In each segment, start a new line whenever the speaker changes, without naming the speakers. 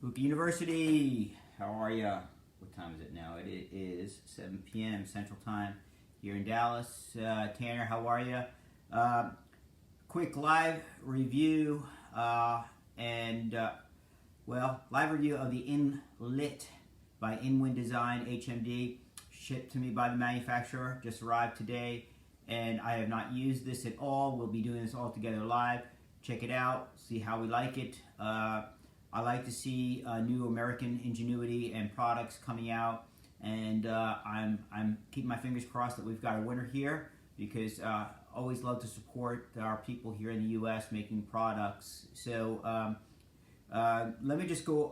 Cookie University, how are ya? What time is it now? It is 7 p.m. Central Time here in Dallas. Tanner, how are ya? Quick live review live review of the Inlet by Inwindesigns HMD, shipped to me by the manufacturer, just arrived today, and I have not used this at all. We'll be doing this all together live. Check it out, see how we like it. I like to see new American ingenuity and products coming out, and I'm keeping my fingers crossed that we've got a winner here, because always love to support our people here in the U.S. making products. So let me just go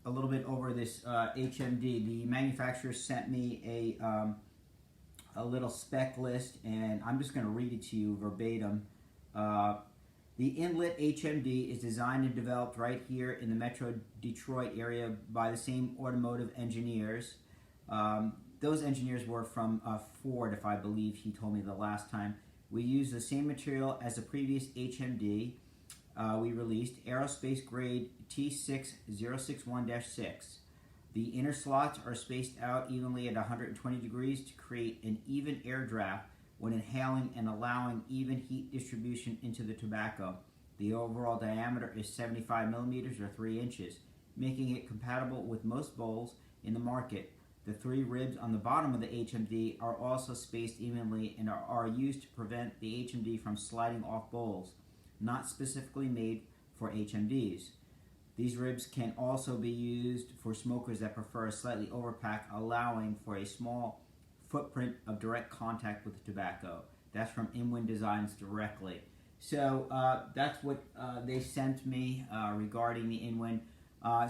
a little bit over this HMD. The manufacturer sent me a little spec list, and I'm just going to read it to you verbatim. The Inlet HMD is designed and developed right here in the Metro Detroit area by the same automotive engineers. Those engineers were from Ford, if I believe he told me the last time. We use the same material as the previous HMD we released, aerospace grade T6061-6. The inner slots are spaced out evenly at 120 degrees to create an even air draft when inhaling and allowing even heat distribution into the tobacco. The overall diameter is 75 millimeters or 3 inches, making it compatible with most bowls in the market. The 3 ribs on the bottom of the HMD are also spaced evenly and are used to prevent the HMD from sliding off bowls, not specifically made for HMDs. These ribs can also be used for smokers that prefer a slightly overpack, allowing for a small footprint of direct contact with the tobacco. That's from Inwindesigns directly. So that's what they sent me regarding the Inwind.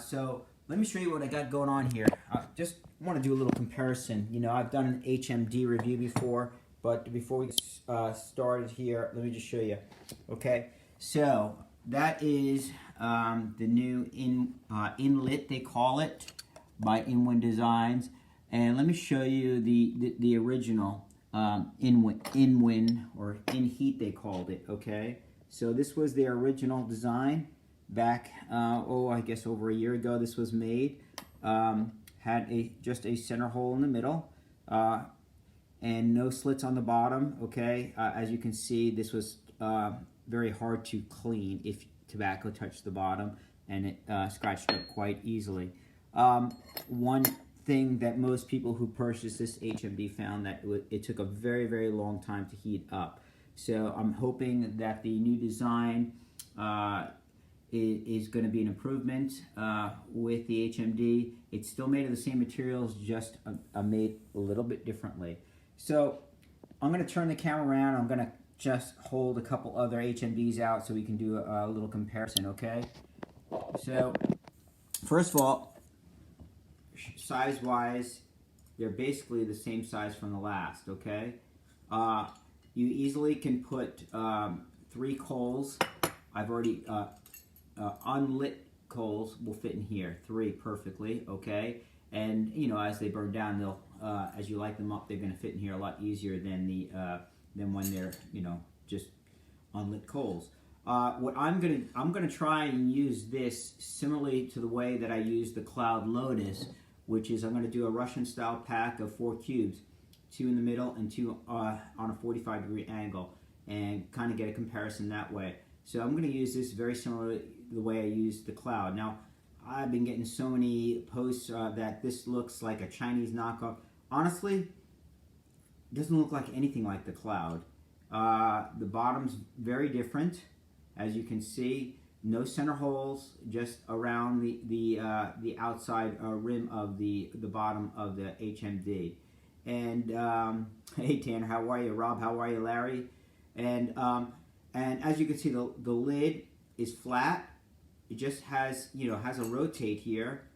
So let me show you what I got going on here. Just want to do a little comparison. You know, I've done an HMD review before, but before we get started here, let me just show you. Okay, so that is the new Inlet, they call it, by Inwindesigns. And let me show you the original Inwind, or In Heat they called it, okay? So this was their original design back, I guess over a year ago this was made. Had just a center hole in the middle and no slits on the bottom, okay? As you can see, this was very hard to clean if tobacco touched the bottom, and it scratched up quite easily. One thing that most people who purchased this HMD found that it took a very, very long time to heat up. So I'm hoping that the new design is going to be an improvement with the HMD. It's still made of the same materials, just made a little bit differently. So I'm going to turn the camera around. I'm going to just hold a couple other HMDs out so we can do a little comparison, okay? So first of all, size-wise, they're basically the same size from the last, okay? You easily can put 3 coals. I've already, unlit coals will fit in here, 3 perfectly, okay? And, you know, as they burn down, they'll, as you light them up, they're gonna fit in here a lot easier than than when they're, you know, just unlit coals. What I'm gonna try and use this similarly to the way that I use the Cloud Lotus, which is I'm going to do a Russian style pack of 4 cubes, 2 in the middle and 2 on a 45-degree angle, and kind of get a comparison that way. So I'm going to use this very similar to the way I used the Cloud. Now, I've been getting so many posts that this looks like a Chinese knockoff. Honestly, it doesn't look like anything like the Cloud. The bottom's very different, as you can see. No center holes, just around the outside rim of the bottom of the HMD. And hey Tanner, how are you? Rob, how are you? Larry? And as you can see, the lid is flat. It just has, you know, has a rotate here,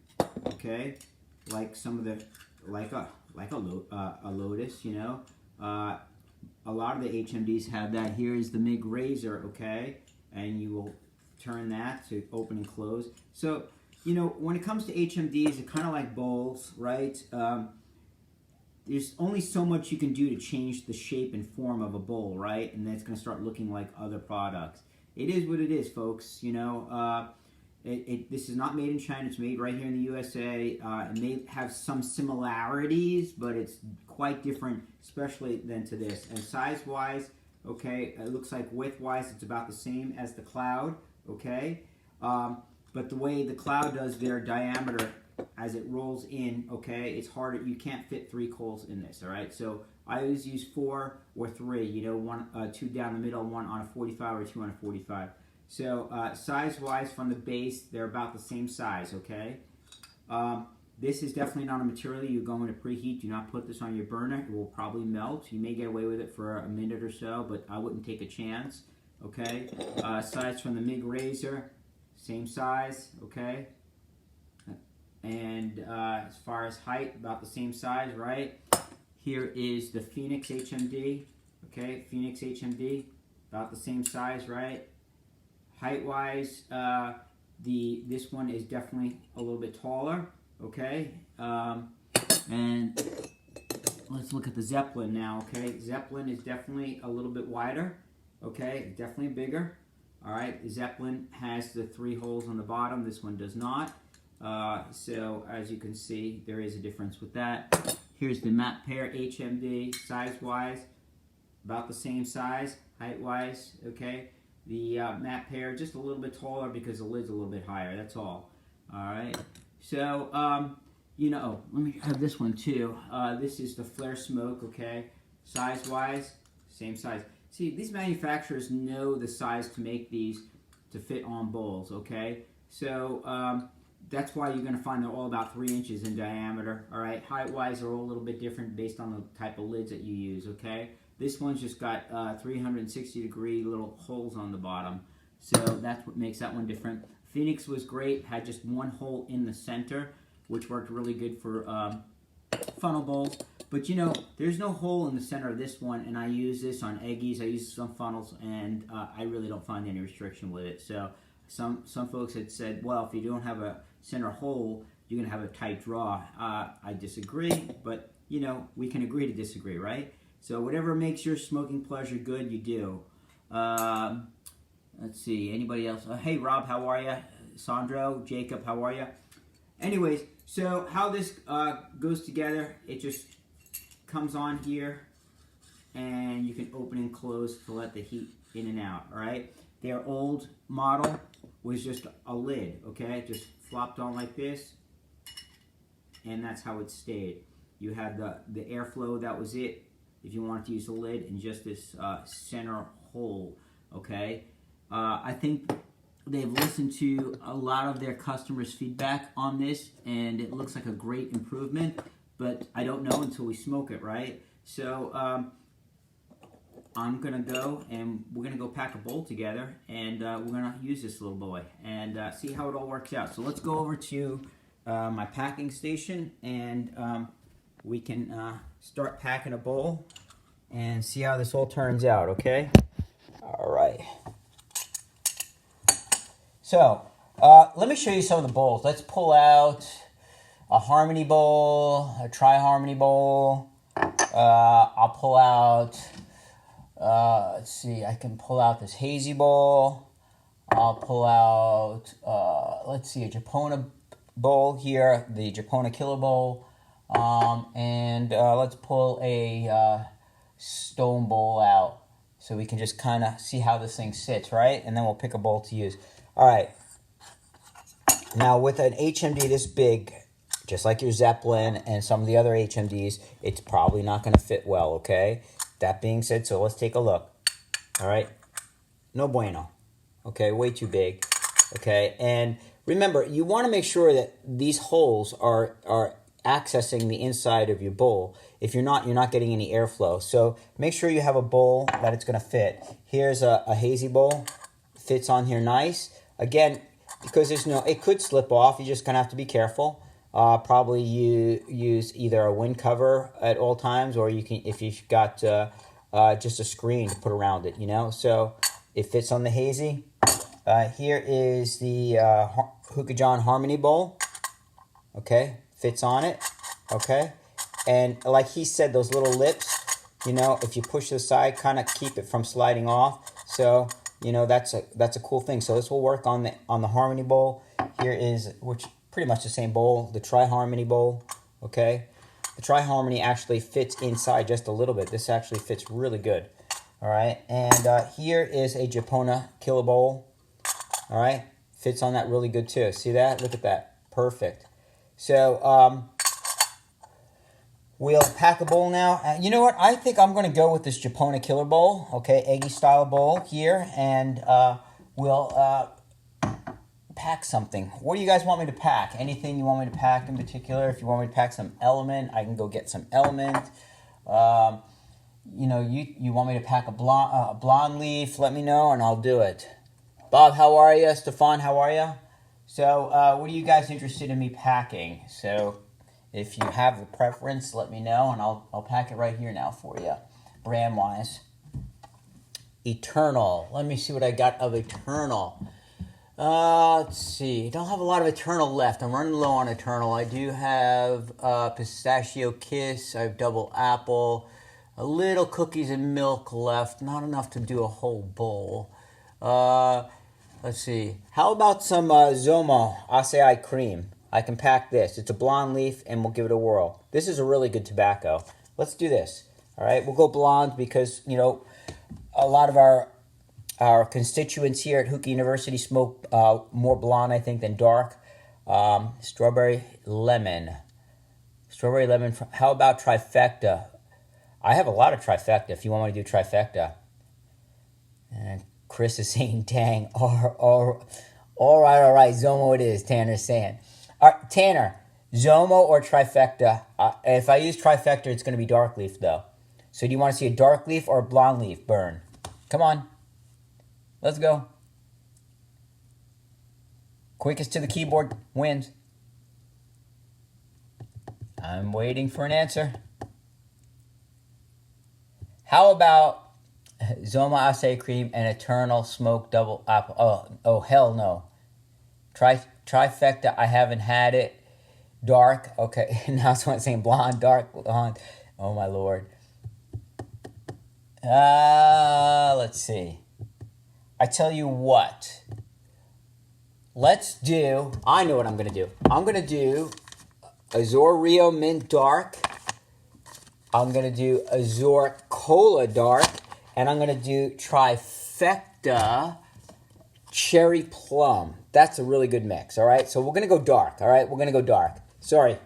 okay, like some of the like a Lotus, you know. A lot of the HMDs have that. Here is the MIG razor, okay, and you will turn that to open and close. So, you know, when it comes to HMDs, they're kind of like bowls, right? There's only so much you can do to change the shape and form of a bowl, right? And then it's going to start looking like other products. It is what it is, folks. You know, This is not made in China. It's made right here in the USA. It may have some similarities, but it's quite different, especially than to this. And size-wise, okay, it looks like width-wise, it's about the same as the Cloud, okay? But the way the Cloud does their diameter as it rolls in, okay, it's harder. You can't fit 3 coals in this, all right? So I always use 4 or 3, you know, 2 down the middle, 1 on a 45 or 2 on a 45. So size-wise from the base, they're about the same size, okay? This is definitely not a material you're going to preheat. Do not put this on your burner. It will probably melt. You may get away with it for a minute or so, but I wouldn't take a chance, okay? Size from the MIG razor, same size, okay? And as far as height, about the same size, right? Here is the Phoenix HMD, okay? Phoenix HMD, about the same size, right? Height-wise, this one is definitely a little bit taller, okay? And let's look at the Zeppelin now, okay? Zeppelin is definitely a little bit wider, okay? Definitely bigger, all right? The Zeppelin has the 3 holes on the bottom. This one does not. So as you can see, there is a difference with that. Here's the Map Pair HMD, size-wise, about the same size, height-wise, okay? The Map Pair just a little bit taller because the lid's a little bit higher, that's all. All right, so, you know, let me have this one too. This is the Flare Smoke, okay? Size-wise, same size. See, these manufacturers know the size to make these to fit on bowls, okay? So, that's why you're going to find they're all about 3 inches in diameter, all right? Height-wise, they're all a little bit different based on the type of lids that you use, okay? This one's just got 360-degree little holes on the bottom, so that's what makes that one different. Phoenix was great, had just 1 hole in the center, which worked really good for funnel bowls. But you know, there's no hole in the center of this one, and I use this on eggies, I use some funnels, and I really don't find any restriction with it. So some folks had said, well, if you don't have a center hole, you're going to have a tight draw. I disagree, but you know, we can agree to disagree, right? So whatever makes your smoking pleasure good, you do. Let's see, anybody else? Hey, Rob, how are you? Sandro, Jacob, how are you? Anyways, so how this goes together, it just comes on here, and you can open and close to let the heat in and out, all right? Their old model was just a lid, okay? Just flopped on like this, and that's how it stayed. You had the airflow, that was it. If you wanted to use the lid and just this center hole, okay? I think they've listened to a lot of their customers' feedback on this, and it looks like a great improvement, but I don't know until we smoke it, right? So I'm gonna go, and we're gonna go pack a bowl together, and we're gonna use this little boy and see how it all works out. So let's go over to my packing station, and we can start packing a bowl and see how this all turns out, okay? All right. So, let me show you some of the bowls. Let's pull out a Harmony bowl, a Tri-Harmony bowl. I'll pull out, let's see, I can pull out this Hazy bowl. I'll pull out, let's see, a Japona bowl here, the Japona Killer bowl. And let's pull a stone bowl out so we can just kind of see how this thing sits, right? And then we'll pick a bowl to use. All right. Now with an HMD this big, just like your Zeppelin and some of the other HMDs, it's probably not going to fit well, okay? That being said, so let's take a look. All right. No bueno. Okay, way too big. Okay, and remember, you want to make sure that these holes are accessing the inside of your bowl. If you're not getting any airflow. So make sure you have a bowl that it's going to fit. Here's a Hazy bowl. Fits on here nice. Again, because there's no, it could slip off. You're just going to have to be careful. Probably you use either a wind cover at all times, or you can, if you've got just a screen to put around it, you know. So it fits on the Hazy. Here is the Hookah John Harmony bowl. Okay, fits on it. Okay, and like he said, those little lips, you know, if you push to the side, kind of keep it from sliding off. So you know, that's a cool thing. So this will work on the Harmony bowl. here is, which pretty much the same bowl, the Tri-Harmony bowl, okay? The Tri-Harmony actually fits inside just a little bit. This actually fits really good, all right? And here is a Japona killer bowl, all right? Fits on that really good too. See that? Look at that. Perfect. So we'll pack a bowl now. You know what? I think I'm going to go with this Japona killer bowl, okay? Eggy style bowl here. And we'll pack something. What do you guys want me to pack? Anything you want me to pack in particular? If you want me to pack some element, I can go get some element. You know, you want me to pack a blonde leaf, let me know and I'll do it. Bob, how are you? Stefan, how are you? So, what are you guys interested in me packing? So, if you have a preference, let me know, and I'll pack it right here now for you, brand-wise. Eternal. Let me see what I got of Eternal. Let's see. Don't have a lot of Eternal left. I'm running low on Eternal. I do have Pistachio Kiss. I have Double Apple. A little cookies and milk left. Not enough to do a whole bowl. Let's see. How about some Zomo Acai Cream? I can pack this. It's a blonde leaf, and we'll give it a whirl. This is a really good tobacco. Let's do this. All right, we'll go blonde because, you know, a lot of our constituents here at Hooke University smoke more blonde, I think, than dark. Strawberry lemon. Strawberry lemon. How about trifecta? I have a lot of trifecta if you want me to do trifecta. And Chris is saying, dang, all right, Zomo it is, Tanner's saying. All right, Tanner, Zomo or trifecta? If I use trifecta, it's going to be dark leaf, though. So do you want to see a dark leaf or a blonde leaf burn? Come on. Let's go. Quickest to the keyboard wins. I'm waiting for an answer. How about Zoma Acai Cream and Eternal Smoke Double Apple? Oh, hell no. Trifecta, I haven't had it. Dark, okay. Now someone's saying blonde, dark, blonde. Oh, my Lord. Let's see. I tell you what. Let's do, I know what I'm going to do. I'm going to do Azor Rio Mint Dark. I'm going to do Azor Cola Dark. And I'm going to do Trifecta Cherry Plum. That's a really good mix, all right? So we're going to go dark, all right? We're going to go dark. Sorry,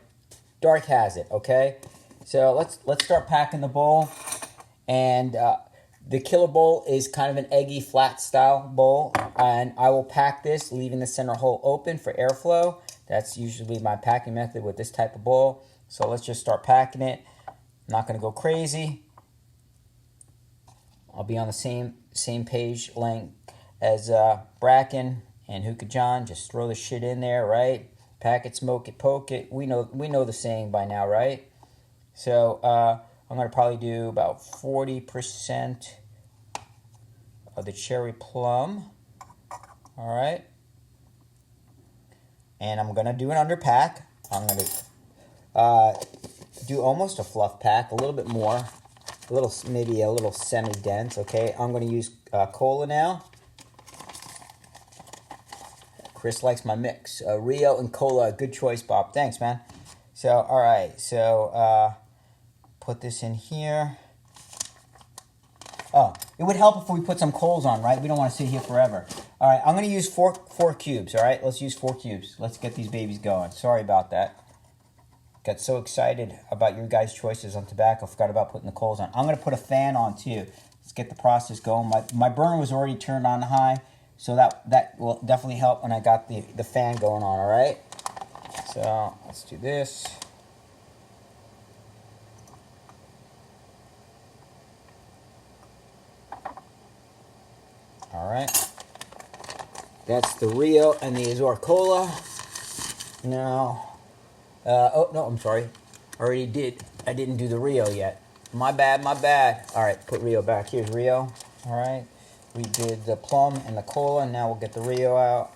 dark has it, okay? So let's start packing the bowl. And the killer bowl is kind of an eggy, flat style bowl. And I will pack this, leaving the center hole open for airflow. That's usually my packing method with this type of bowl. So let's just start packing it. I'm not going to go crazy. I'll be on the same page length as Bracken and Hookah John. Just throw the shit in there, right? Pack it, smoke it, poke it. We know the saying by now, right? So I'm going to probably do about 40% of the cherry plum. All right. And I'm going to do an underpack. I'm going to do almost a fluff pack, a little bit more. Maybe a little semi-dense, okay? I'm going to use cola now. Chris likes my mix. Rio and cola, good choice, Bob. Thanks, man. So, all right. So, put this in here. Oh, it would help if we put some coals on, right? We don't want to sit here forever. All right, I'm going to use four cubes, all right? Let's use 4 cubes. Let's get these babies going. Sorry about that. Got so excited about your guys' choices on tobacco. Forgot about putting the coals on. I'm going to put a fan on too. Let's get the process going. My burner was already turned on high, so that will definitely help when I got the fan going on, all right? So let's do this. All right. That's the Rio and the Azor Cola. Now... oh, no, I'm sorry. I didn't do the Rio yet. My bad. All right, put Rio back. Here's Rio. All right. We did the plum and the cola. Now we'll get the Rio out.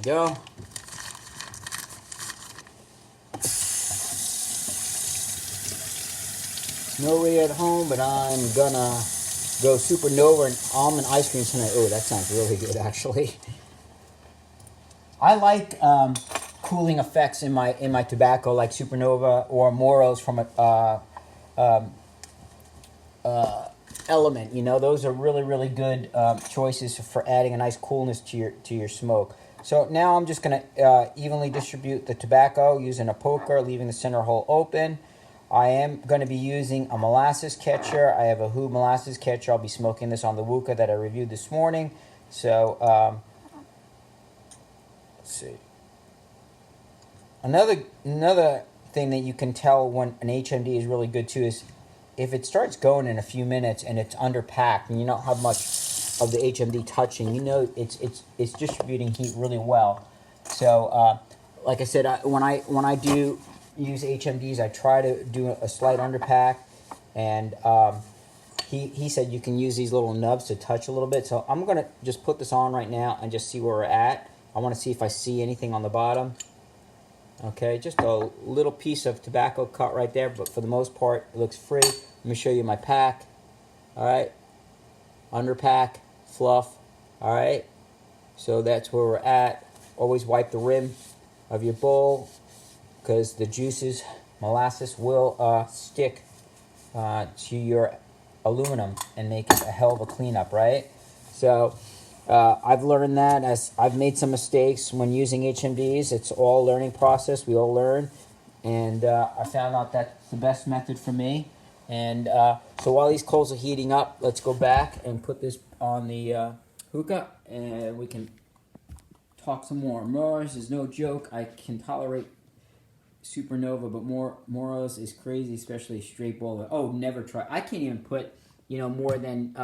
go. Nobody at home, but I'm gonna go supernova and almond ice cream tonight. Oh, that sounds really good, actually. I like cooling effects in my tobacco, like supernova or Moros from Element. You know, those are really good choices for adding a nice coolness to your smoke. So now I'm just gonna evenly distribute the tobacco using a poker, leaving the center hole open. I am going to be using a molasses catcher. I have a Who molasses catcher. I'll be smoking this on the Wooka that I reviewed this morning. So, let's see. Another thing that you can tell when an HMD is really good too is if it starts going in a few minutes and it's underpacked and you don't have much of the HMD touching, you know it's distributing heat really well. So, like I said, when I do use HMDs, I try to do a slight underpack, and he said you can use these little nubs to touch a little bit. So I'm gonna just put this on right now and just see where we're at. I want to see if I see anything on the bottom. Okay, just a little piece of tobacco cut right there, but for the most part it looks free. Let me show you my pack. All right, underpack, fluff. All right, so that's where we're at. Always wipe the rim of your bowl, because the juices, molasses, will stick to your aluminum and make it a hell of a cleanup, right? So I've learned that as I've made some mistakes when using HMDs. It's all a learning process. We all learn. And I found out that's the best method for me. And so while these coals are heating up, let's go back and put this on the hookah, and we can talk some more. Moros is no joke. I can tolerate supernova, but Moros is crazy, especially straight bowl. Oh, never try. I can't even put more than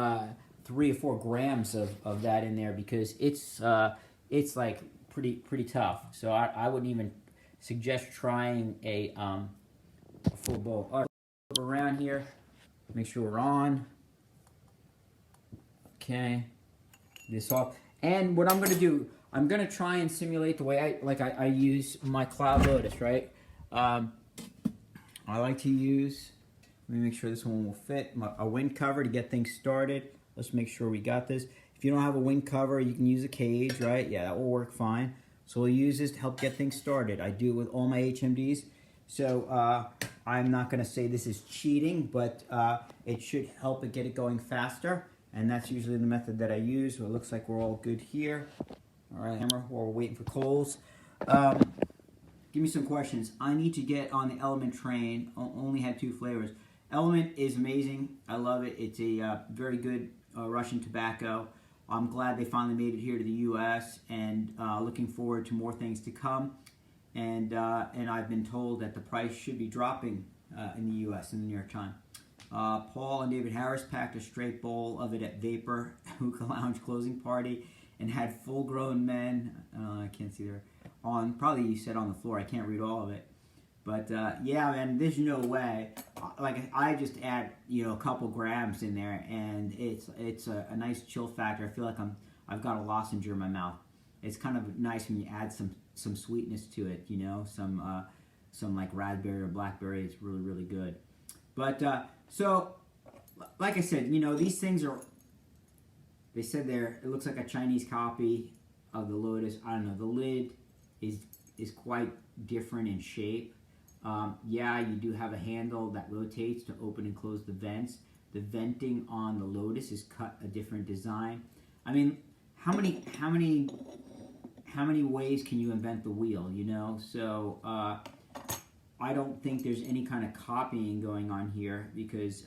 3 or 4 grams of that in there, because it's like pretty tough. So I wouldn't even suggest trying a full bowl. All right, around here, make sure we're on. Okay, this off. And what I'm gonna do, I'm gonna try and simulate the way I use my Cloud Lotus, right? I like to use, let me make sure this one will fit, a wind cover to get things started. Let's make sure we got this. If you don't have a wind cover, you can use a cage, right? Yeah, that will work fine. So we'll use this to help get things started. I do it with all my HMDs. So I'm not gonna say this is cheating, but it should help it get it going faster. And that's usually the method that I use. So it looks like we're all good here. All right, hammer, while we're waiting for coals. Give me some questions. I need to get on the Element train. Only had 2 flavors. Element is amazing. I love it. It's a very good Russian tobacco. I'm glad they finally made it here to the U.S. and looking forward to more things to come. And I've been told that the price should be dropping in the U.S. in the near time. Paul and David Harris packed a straight bowl of it at Vapor Hookah Lounge closing party and had full-grown men. I can't see there. Probably you said on the floor. I can't read all of it. But yeah, man, there's no way. Like I just add, a couple grams in there, and it's a nice chill factor. I feel like I've got a lozenge in my mouth. It's kind of nice when you add some sweetness to it, some like raspberry or blackberry. It's really good. But so, like I said, these things are. They said it looks like a Chinese copy of the Lotus. I don't know. The lid is quite different in shape. Yeah, you do have a handle that rotates to open and close the vents. The venting on the Lotus is cut a different design. I mean, how many ways can you invent the wheel? So I don't think there's any kind of copying going on here, because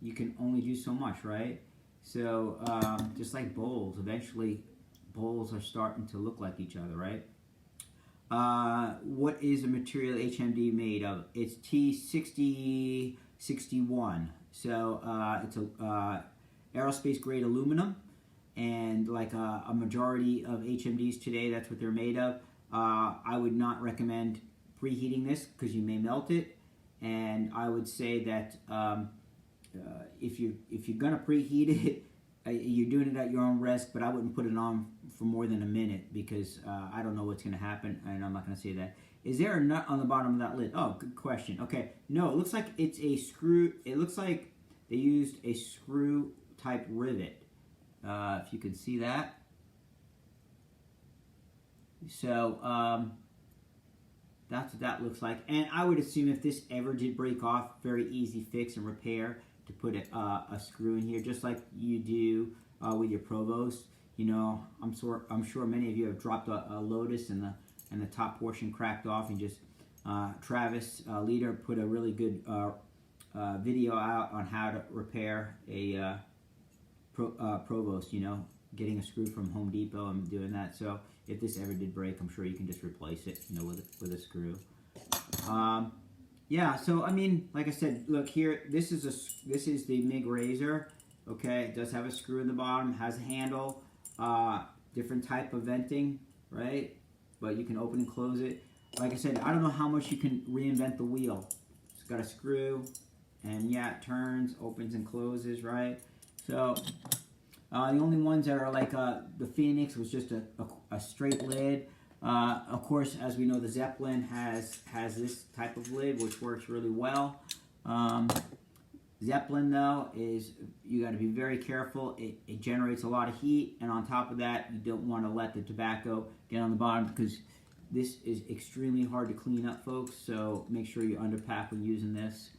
you can only do so much, right? So just like bowls, eventually bowls are starting to look like each other, right? What is the material HMD made of? It's T6061. So it's a aerospace grade aluminum, and like a majority of HMDs today, that's what they're made of. I would not recommend preheating this because you may melt it, and I would say that if you're gonna preheat it,
you're doing it at your own risk, but I wouldn't put it on for more than a minute because I don't know what's going to happen, and I'm not going to say that. Is there a nut on the bottom of that lid? Oh, good question. Okay, no, it looks like it's a screw. It looks like they used a screw type rivet. If you can see that. So that's what that looks like. And I would assume if this ever did break off, very easy fix and repair to put a screw in here, just like you do with your Provost. You know, I'm sure many of you have dropped a Lotus and the top portion cracked off, and just Travis Leader put a really good video out on how to repair a Provost. You know, getting a screw from Home Depot and doing that. So if this ever did break, I'm sure you can just replace it, you know, with a screw. Yeah, so I mean, like I said, look here. This is the MIG razor. Okay, it does have a screw in the bottom, has a handle, different type of venting, right? But you can open and close it. Like I said, I don't know how much you can reinvent the wheel. It's got a screw, and yeah, it turns, opens and closes, right? So the only ones that are like the Phoenix was just a straight lid. Of course, as we know, the Zeppelin has this type of lid, which works really well. Zeppelin, though, is you got to be very careful. It generates a lot of heat, and on top of that, you don't want to let the tobacco get on the bottom because this is extremely hard to clean up, folks. So make sure you underpack when using this.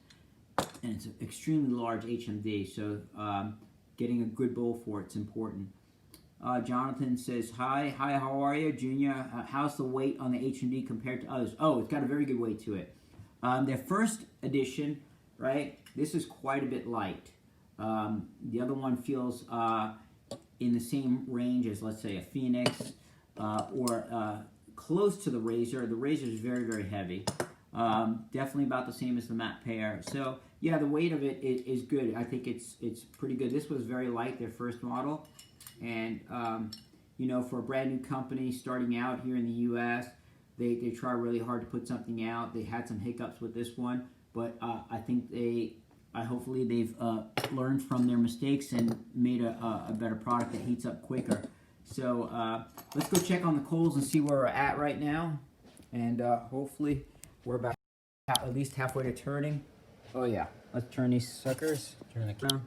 And it's an extremely large HMD, so getting a good bowl for it's important. Jonathan says, hi, how are you? Junior, how's the weight on the HMD compared to others? Oh, it's got a very good weight to it. Their first edition, right, this is quite a bit light. The other one feels in the same range as, let's say, a Phoenix or close to the Razor. The Razor is very, very heavy. Definitely about the same as the Matte Pair. So, yeah, the weight of it is good. I think it's pretty good. This was very light, their first model. And, you know, for a brand new company starting out here in the U.S., they try really hard to put something out. They had some hiccups with this one, but I think hopefully they've learned from their mistakes and made a better product that heats up quicker. So let's go check on the coals and see where we're at right now. And hopefully we're about at least halfway to turning. Oh yeah, let's turn these suckers. Turn the camera.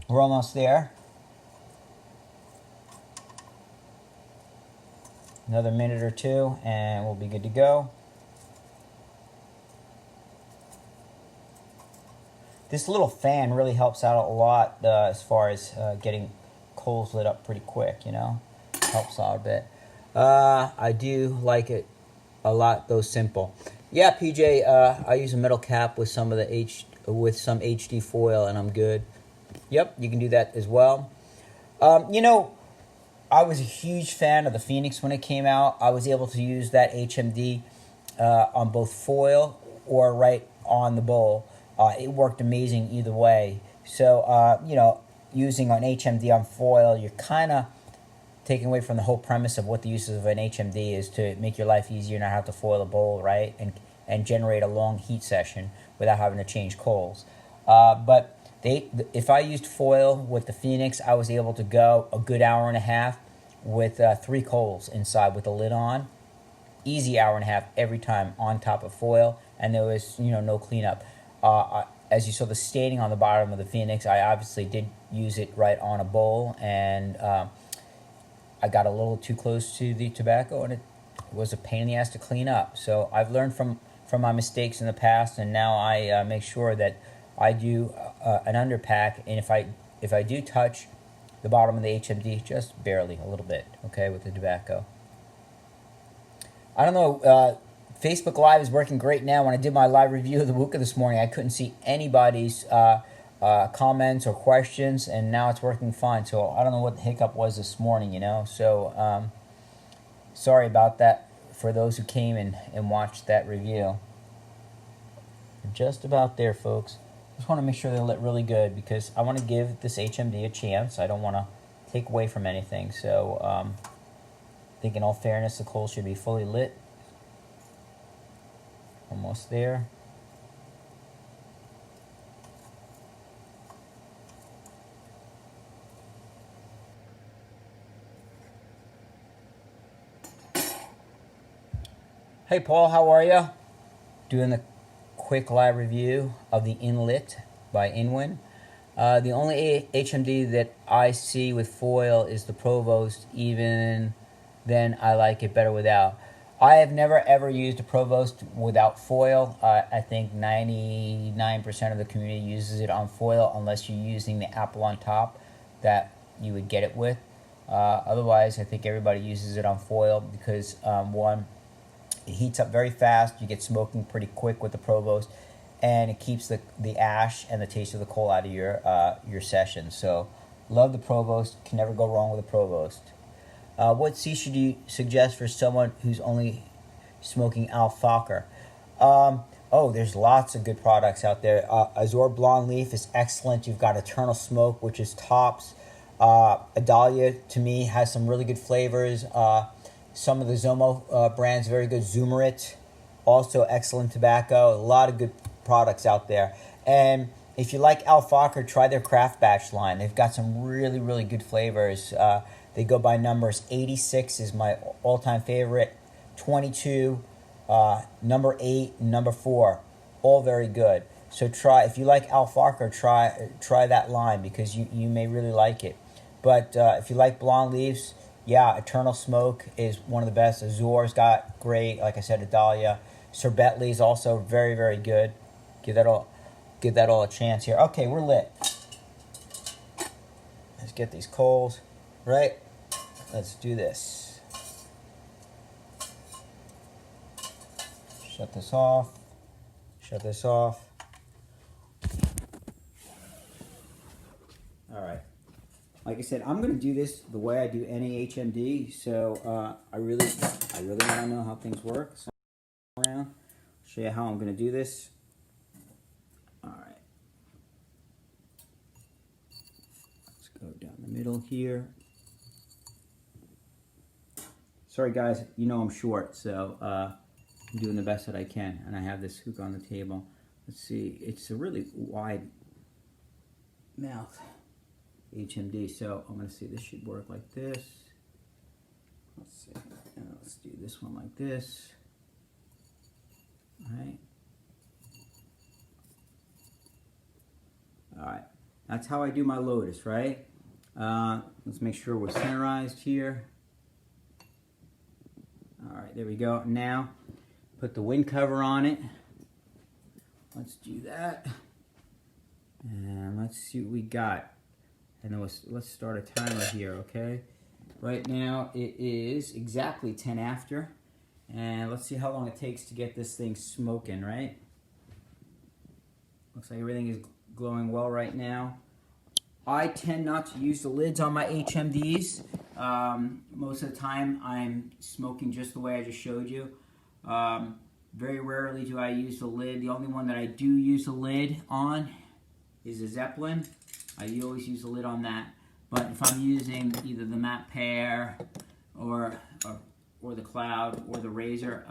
We're almost there. Another minute or two and we'll be good to go. This little fan really helps out a lot as far as getting coals lit up pretty quick, you know. Helps out a bit. I do like it a lot, though simple. Yeah, PJ, I use a metal cap with some of the with some HD foil, and I'm good. Yep, you can do that as well. You know, I was a huge fan of the Phoenix when it came out. I was able to use that HMD on both foil or right on the bowl. It worked amazing either way. So, you know, using an HMD on foil, you're kind of taking away from the whole premise of what the uses of an HMD is to make your life easier, not have to foil a bowl, right? And generate a long heat session without having to change coals. But if I used foil with the Phoenix, I was able to go a good hour and a half with 3 coals inside with the lid on. Easy hour and a half every time on top of foil, and there was, you know, no cleanup. As you saw the staining on the bottom of the Phoenix, I obviously did use it right on a bowl, and I got a little too close to the tobacco, and it was a pain in the ass to clean up. So I've learned from my mistakes in the past, and now I make sure that I do an underpack, and if I do touch the bottom of the HMD, just barely, a little bit, okay, with the tobacco. I don't know, Facebook Live is working great now. When I did my live review of the Wooka this morning, I couldn't see anybody's comments or questions, and now it's working fine. So I don't know what the hiccup was this morning, you know. So sorry about that for those who came and watched that review. We're just about there, folks. Just want to make sure they're lit really good because I want to give this HMD a chance. I don't want to take away from anything. So I think in all fairness, the coal should be fully lit. Almost there.
Hey Paul, how are you? Doing a quick live review of the Inlet by Inwin. The only HMD that I see with foil is the Provost. Even then, I like it better without. I have never ever used a Provost without foil. I think 99% of the community uses it on foil unless you're using the apple on top that you would get it with. Otherwise, I think everybody uses it on foil because one, it heats up very fast. You get smoking pretty quick with the Provost, and it keeps the ash and the taste of the coal out of your session. So, love the Provost. Can never go wrong with a Provost. What C should you suggest for someone who's only smoking Al-Fakir? There's lots of good products out there. Azure Blonde Leaf is excellent. You've got Eternal Smoke, which is tops. Adalia, to me, has some really good flavors. Some of the Zomo brands, very good. Zumerit, also excellent tobacco. A lot of good products out there. And if you like Al-Fakir, try their Craft Batch line. They've got some really, really good flavors. They go by numbers. 86 is my all-time favorite. 22, number 8, and number 4. All very good. So try, if you like Al-Fakir, try that line because you may really like it. But if you like Blonde Leaves, yeah, Eternal Smoke is one of the best. Azure's got great, like I said, Adalia. Sir Bentley is also very, very good. Give that all a chance here. Okay, we're lit. Let's get these coals, right? Let's do this. Shut this off. Shut this off. All right. Like I said, I'm going to do this the way I do any HMD, so I really want to know how things work. So around, show you how I'm going to do this. All right. Let's go down the middle here. Sorry guys, you know I'm short, so I'm doing the best that I can, and I have this hook on the table. Let's see, it's a really wide mouth HMD, so I'm going to see this should work like this. Let's see, let's do this one like this. All right, that's how I do my Lotus, right? Let's make sure we're centerized here. All right, there we go. Now, put the wind cover on it. Let's do that. And let's see what we got. And let's start a timer here, okay? Right now, it is exactly 10 after. And let's see how long it takes to get this thing smoking, right? Looks like everything is glowing well right now. I tend not to use the lids on my HMDs. Most of the time, I'm smoking just the way I just showed you. Very rarely do I use the lid. The only one that I do use the lid on is a Zeppelin. I always use the lid on that. But if I'm using either the Matte Pear or the Cloud or the Razor,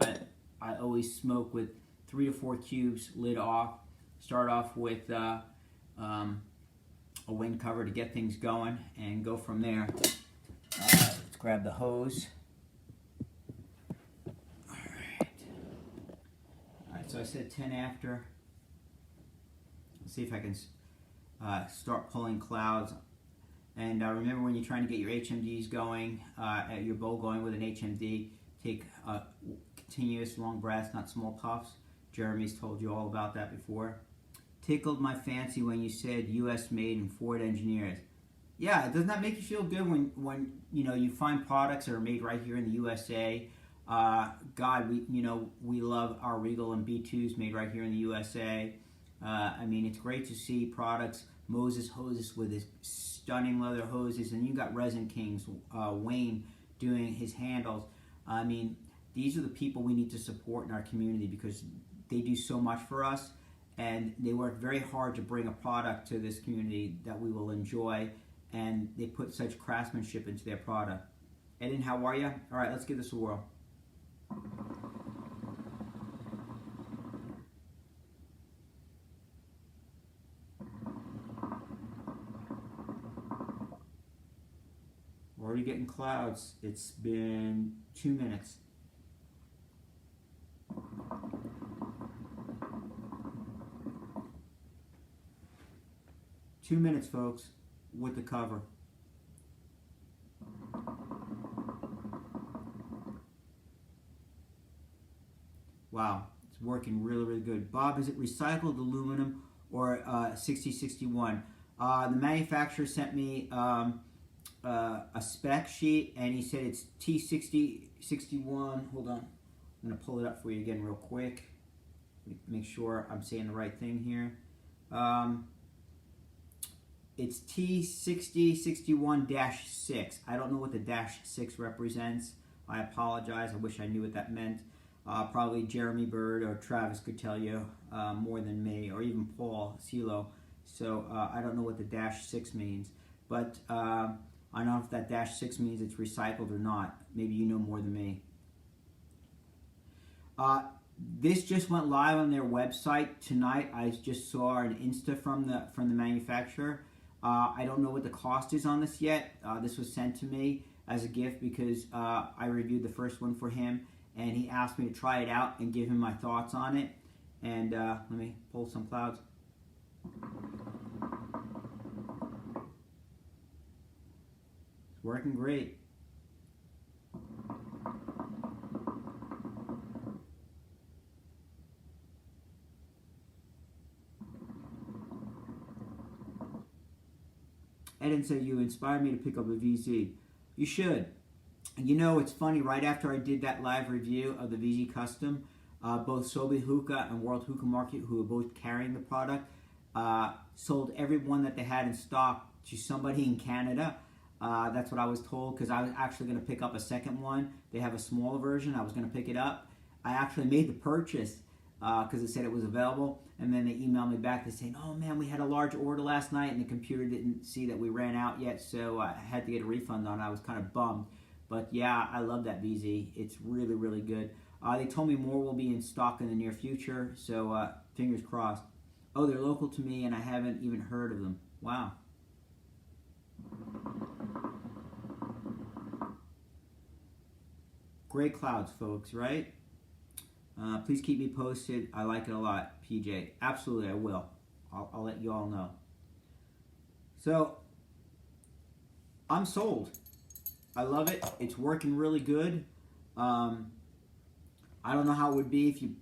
I always smoke with 3 to 4 cubes, lid off. Start off with a wind cover to get things going and go from there. Let's grab the hose. Alright, so I said 10 after. Let's see if I can start pulling clouds. And remember, when you're trying to get your HMDs going, your bowl going with an HMD, take continuous long breaths, not small puffs. Jeremy's told you all about that before. Tickled my fancy when you said U.S. made and Ford engineers. Yeah, doesn't that make you feel good when you find products that are made right here in the USA? God, we love our Regal and B2s made right here in the USA. I mean, it's great to see products. Moses hoses with his stunning leather hoses, and you got Resin Kings, Wayne doing his handles. I mean, these are the people we need to support in our community because they do so much for us, and they work very hard to bring a product to this community that we will enjoy, and they put such craftsmanship into their product. Eden, how are you? All right, let's give this a whirl. We're already getting clouds. It's been 2 minutes.
2 minutes, folks, with the cover. Wow, it's working really, really good. Bob, is it recycled aluminum or 6061? The manufacturer sent me a spec sheet, and he said it's T6061. Hold on, I'm going to pull it up for you again real quick. Make sure I'm saying the right thing here. It's T6061-6. I don't know what the -6 represents. I apologize. I wish I knew what that meant. Probably Jeremy Bird or Travis could tell you more than me, or even Paul Silo. So I don't know what the -6 means, but I don't know if that -6 means it's recycled or not. Maybe you know more than me. This just went live on their website tonight. I just saw an Insta from the manufacturer. I don't know what the cost is on this yet. This was sent to me as a gift because I reviewed the first one for him, and he asked me to try it out and give him my thoughts on it. And let me pull some clouds. It's working great. Eden said, you inspired me to pick up a VZ. You should. You know, it's funny, right after I did that live review of the VZ Custom, both Sobe Hookah and World Hookah Market, who are both carrying the product, sold every one that they had in stock to somebody in Canada. That's what I was told, because I was actually going to pick up a second one. They have a smaller version. I was going to pick it up. I actually made the purchase because it said it was available, and then they emailed me back. They're saying, oh man, we had a large order last night, and the computer didn't see that we ran out yet, so I had to get a refund on it. I was kind of bummed. But yeah, I love that VZ. It's really, really good. They told me more will be in stock in the near future, so fingers crossed. Oh, they're local to me, and I haven't even heard of them. Wow. Great clouds, folks, right? Please keep me posted. I like it a lot, PJ. Absolutely, I will. I'll let you all know. So, I'm sold. I love it. It's working really good. I don't know how it would be if you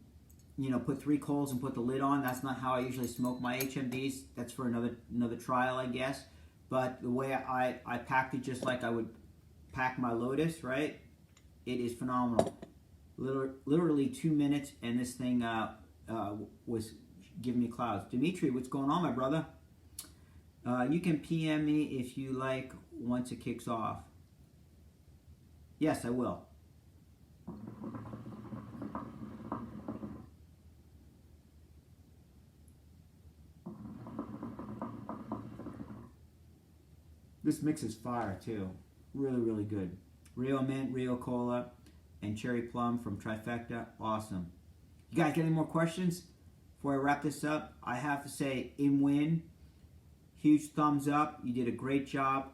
put 3 coals and put the lid on. That's not how I usually smoke my HMDs. That's for another trial, I guess. But the way I packed it, just like I would pack my Lotus, right? It is phenomenal. Literally 2 minutes, and this thing was giving me clouds. Dimitri, what's going on, my brother? You can PM me if you like once it kicks off. Yes, I will. This mix is fire too. Really, really good. Rio Mint, Rio Cola, and Cherry Plum from Trifecta. Awesome. You guys got any more questions before I wrap this up? I have to say, Inwin, huge thumbs up. You did a great job.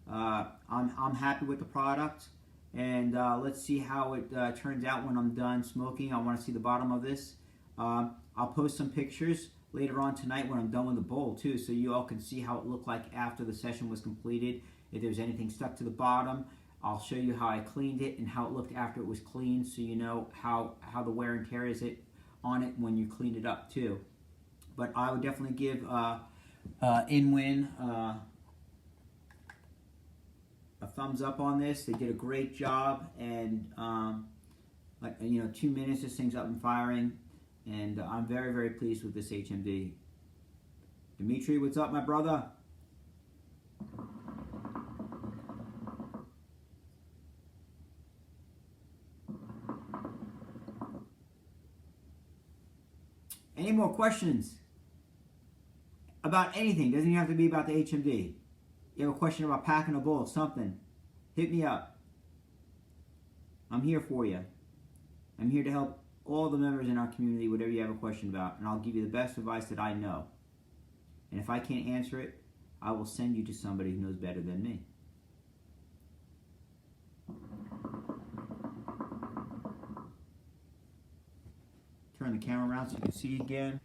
I'm happy with the product. And let's see how it turns out when I'm done smoking. I want to see the bottom of this. I'll post some pictures later on tonight when I'm done with the bowl too, so you all can see how it looked like after the session was completed. If there's anything stuck to the bottom, I'll show you how I cleaned it and how it looked after it was cleaned, so you know how the wear and tear is on it when you clean it up too. But I would definitely give Inwin a thumbs up on this. They did a great job, and 2 minutes, this thing's up and firing, and I'm very, very pleased with this HMD. Dimitri, what's up, my brother? Any more questions about anything? Doesn't even have to be about the HMD. You have a question about packing a bowl, something, hit me up. I'm here for you. I'm here to help all the members in our community, whatever you have a question about, and I'll give you the best advice that I know. And if I can't answer it, I will send you to somebody who knows better than me. Turn the camera around so you can see again.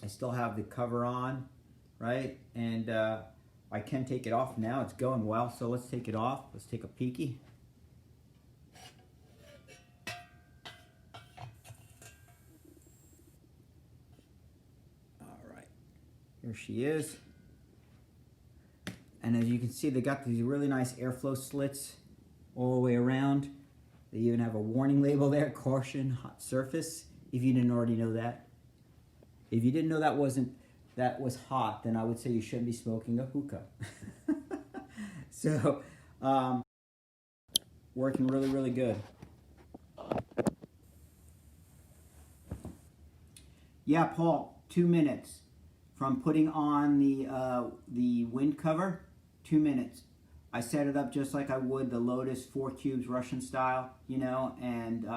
I still have the cover on. right? And I can take it off now. It's going well, so let's take it off. Let's take a peeky. All right, here she is. And as you can see, they got these really nice airflow slits all the way around. They even have a warning label there, caution, hot surface, if you didn't already know that. If you didn't know that was hot, then I would say you shouldn't be smoking a hookah. So, working really, really good. Yeah, Paul, 2 minutes from putting on the wind cover. 2 minutes. I set it up just like I would the Lotus 4 cubes Russian style, you know, and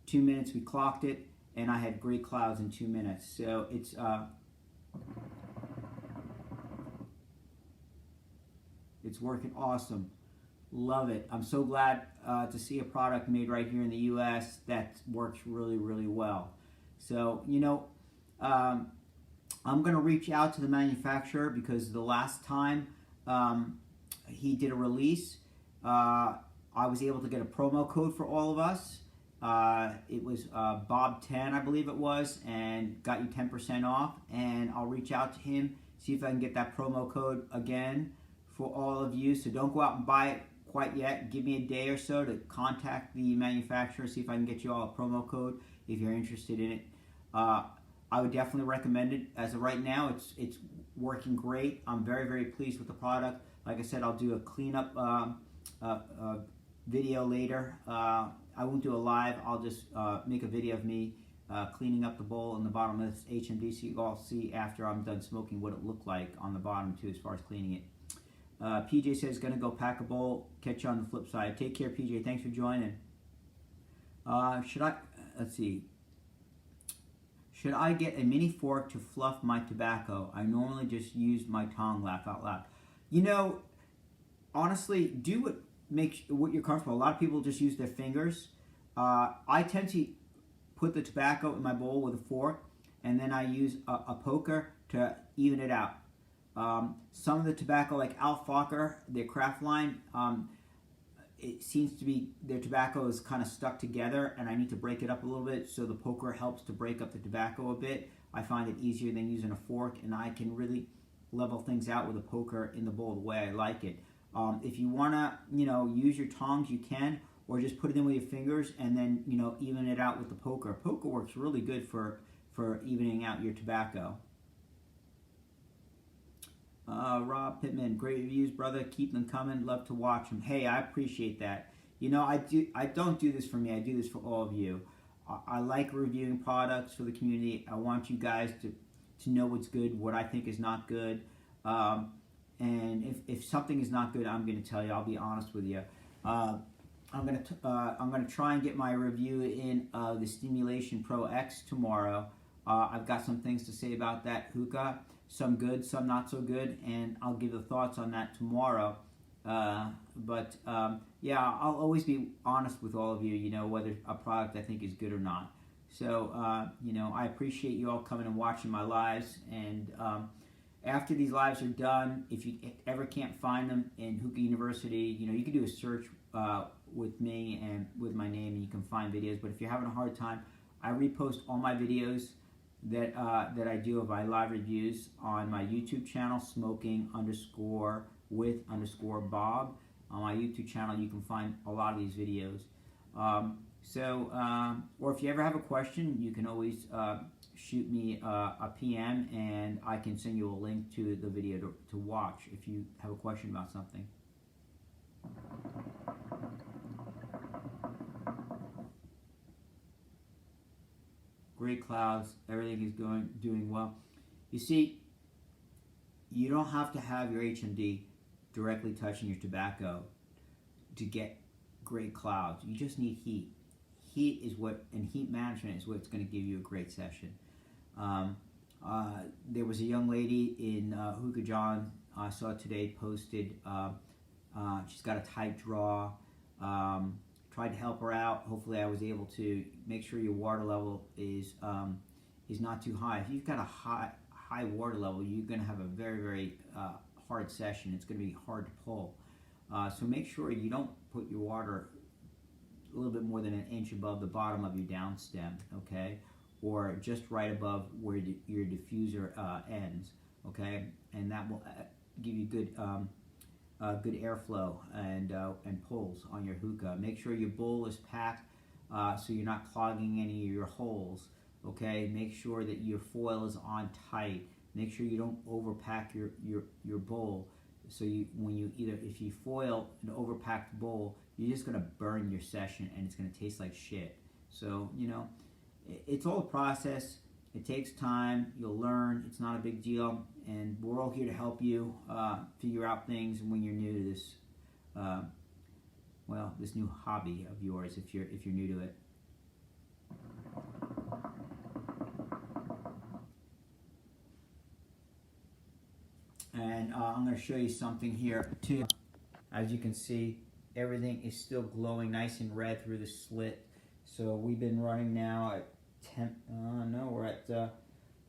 2 minutes we clocked it, and I had gray clouds in 2 minutes. So it's working awesome. Love it. I'm so glad to see a product made right here in the U.S. that works really, really well. So, you know, I'm going to reach out to the manufacturer because the last time he did a release, I was able to get a promo code for all of us. It was Bob10, I believe it was, and got you 10% off. And I'll reach out to him, see if I can get that promo code again for all of you. So don't go out and buy it quite yet. Give me a day or so to contact the manufacturer, see if I can get you all a promo code if you're interested in it. I would definitely recommend it. As of right now, it's working great. I'm very, very pleased with the product. Like I said, I'll do a cleanup video later. I won't do a live. I'll just make a video of me cleaning up the bowl in the bottom of this HMD, so you all see after I'm done smoking what it looked like on the bottom too, as far as cleaning it. PJ says, gonna go pack a bowl. Catch you on the flip side. Take care, PJ. Thanks for joining. Let's see. Should I get a mini fork to fluff my tobacco? I normally just use my tongue, laugh out loud. You know, honestly, do what you're comfortable. A lot of people just use their fingers. I tend to put the tobacco in my bowl with a fork, and then I use a poker to even it out. Some of the tobacco, like Al Fokker, their craft line, it seems to be their tobacco is kind of stuck together, and I need to break it up a little bit, so the poker helps to break up the tobacco a bit. I find it easier than using a fork, and I can really level things out with a poker in the bowl the way I like it. If you want to, you know, use your tongs, you can, or just put it in with your fingers and then, you know, even it out with the poker. Poker works really good for evening out your tobacco. Rob Pittman, great reviews, brother. Keep them coming. Love to watch them. Hey, I appreciate that. You know, I don't do this for me. I do this for all of you. I like reviewing products for the community. I want you guys to know what's good, what I think is not good. And if something is not good, I'm going to tell you. I'll be honest with you. I'm gonna try and get my review in the Stimulation Pro X tomorrow. I've got some things to say about that hookah. Some good, some not so good, and I'll give the thoughts on that tomorrow. Yeah, I'll always be honest with all of you, you know, whether a product I think is good or not. So, you know, I appreciate you all coming and watching my lives, and after these lives are done, if you ever can't find them in Hookah University, you know, you can do a search with me and with my name, and you can find videos. But if you're having a hard time, I repost all my videos that I do of my live reviews on my YouTube channel, smoking_with_Bob. On my YouTube channel, you can find a lot of these videos. Or if you ever have a question, you can always shoot me a PM, and I can send you a link to the video to watch if you have a question about something. Great clouds, everything is doing well. You see, you don't have to have your HMD directly touching your tobacco to get great clouds. You just need heat. Heat is and heat management is what's going to give you a great session. There was a young lady in Hookah John I saw today posted. She's got a tight draw. Tried to help her out. Hopefully I was able to make sure your water level is not too high. If you've got a high high water level, you're going to have a very, very hard session. It's going to be hard to pull. So make sure you don't put your water a little bit more than an inch above the bottom of your down stem, okay? Or just right above where your diffuser ends, okay? And that will give you good good airflow and pulls on your hookah. Make sure your bowl is packed so you're not clogging any of your holes, okay? Make sure that your foil is on tight. Make sure you don't overpack your bowl. So if you foil an overpacked bowl, you're just gonna burn your session and it's gonna taste like shit. So, you know, it's all a process. It takes time. You'll learn. It's not a big deal, and we're all here to help you figure out things when you're new to this, this new hobby of yours. If you're new to it. And I'm going to show you something here too. As you can see, everything is still glowing nice and red through the slit. So we've been running now at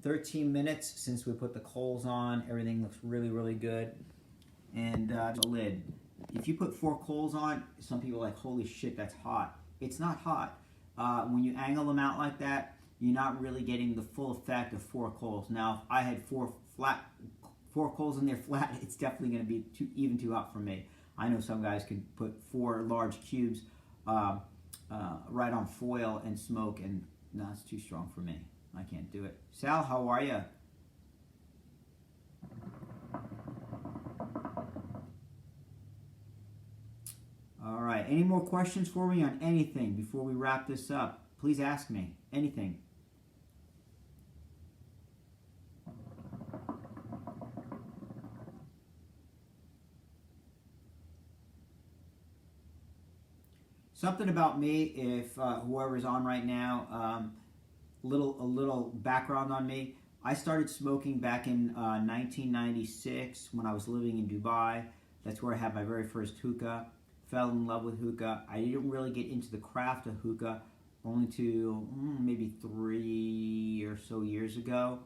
13 minutes since we put the coals on. Everything looks really, really good. And the lid. If you put 4 coals on, some people are like, holy shit, that's hot. It's not hot. When you angle them out like that, you're not really getting the full effect of 4 coals. Now, if I had 4 coals in there flat, it's definitely going to be too hot for me. I know some guys could put 4 large cubes right on foil and smoke, and no, it's too strong for me. I can't do it. Sal, how are you? All right. Any more questions for me on anything before we wrap this up? Please ask me anything. Something about me, if whoever's on right now, a little background on me. I started smoking back in 1996 when I was living in Dubai. That's where I had my very first hookah. Fell in love with hookah. I didn't really get into the craft of hookah only to maybe 3 or so years ago.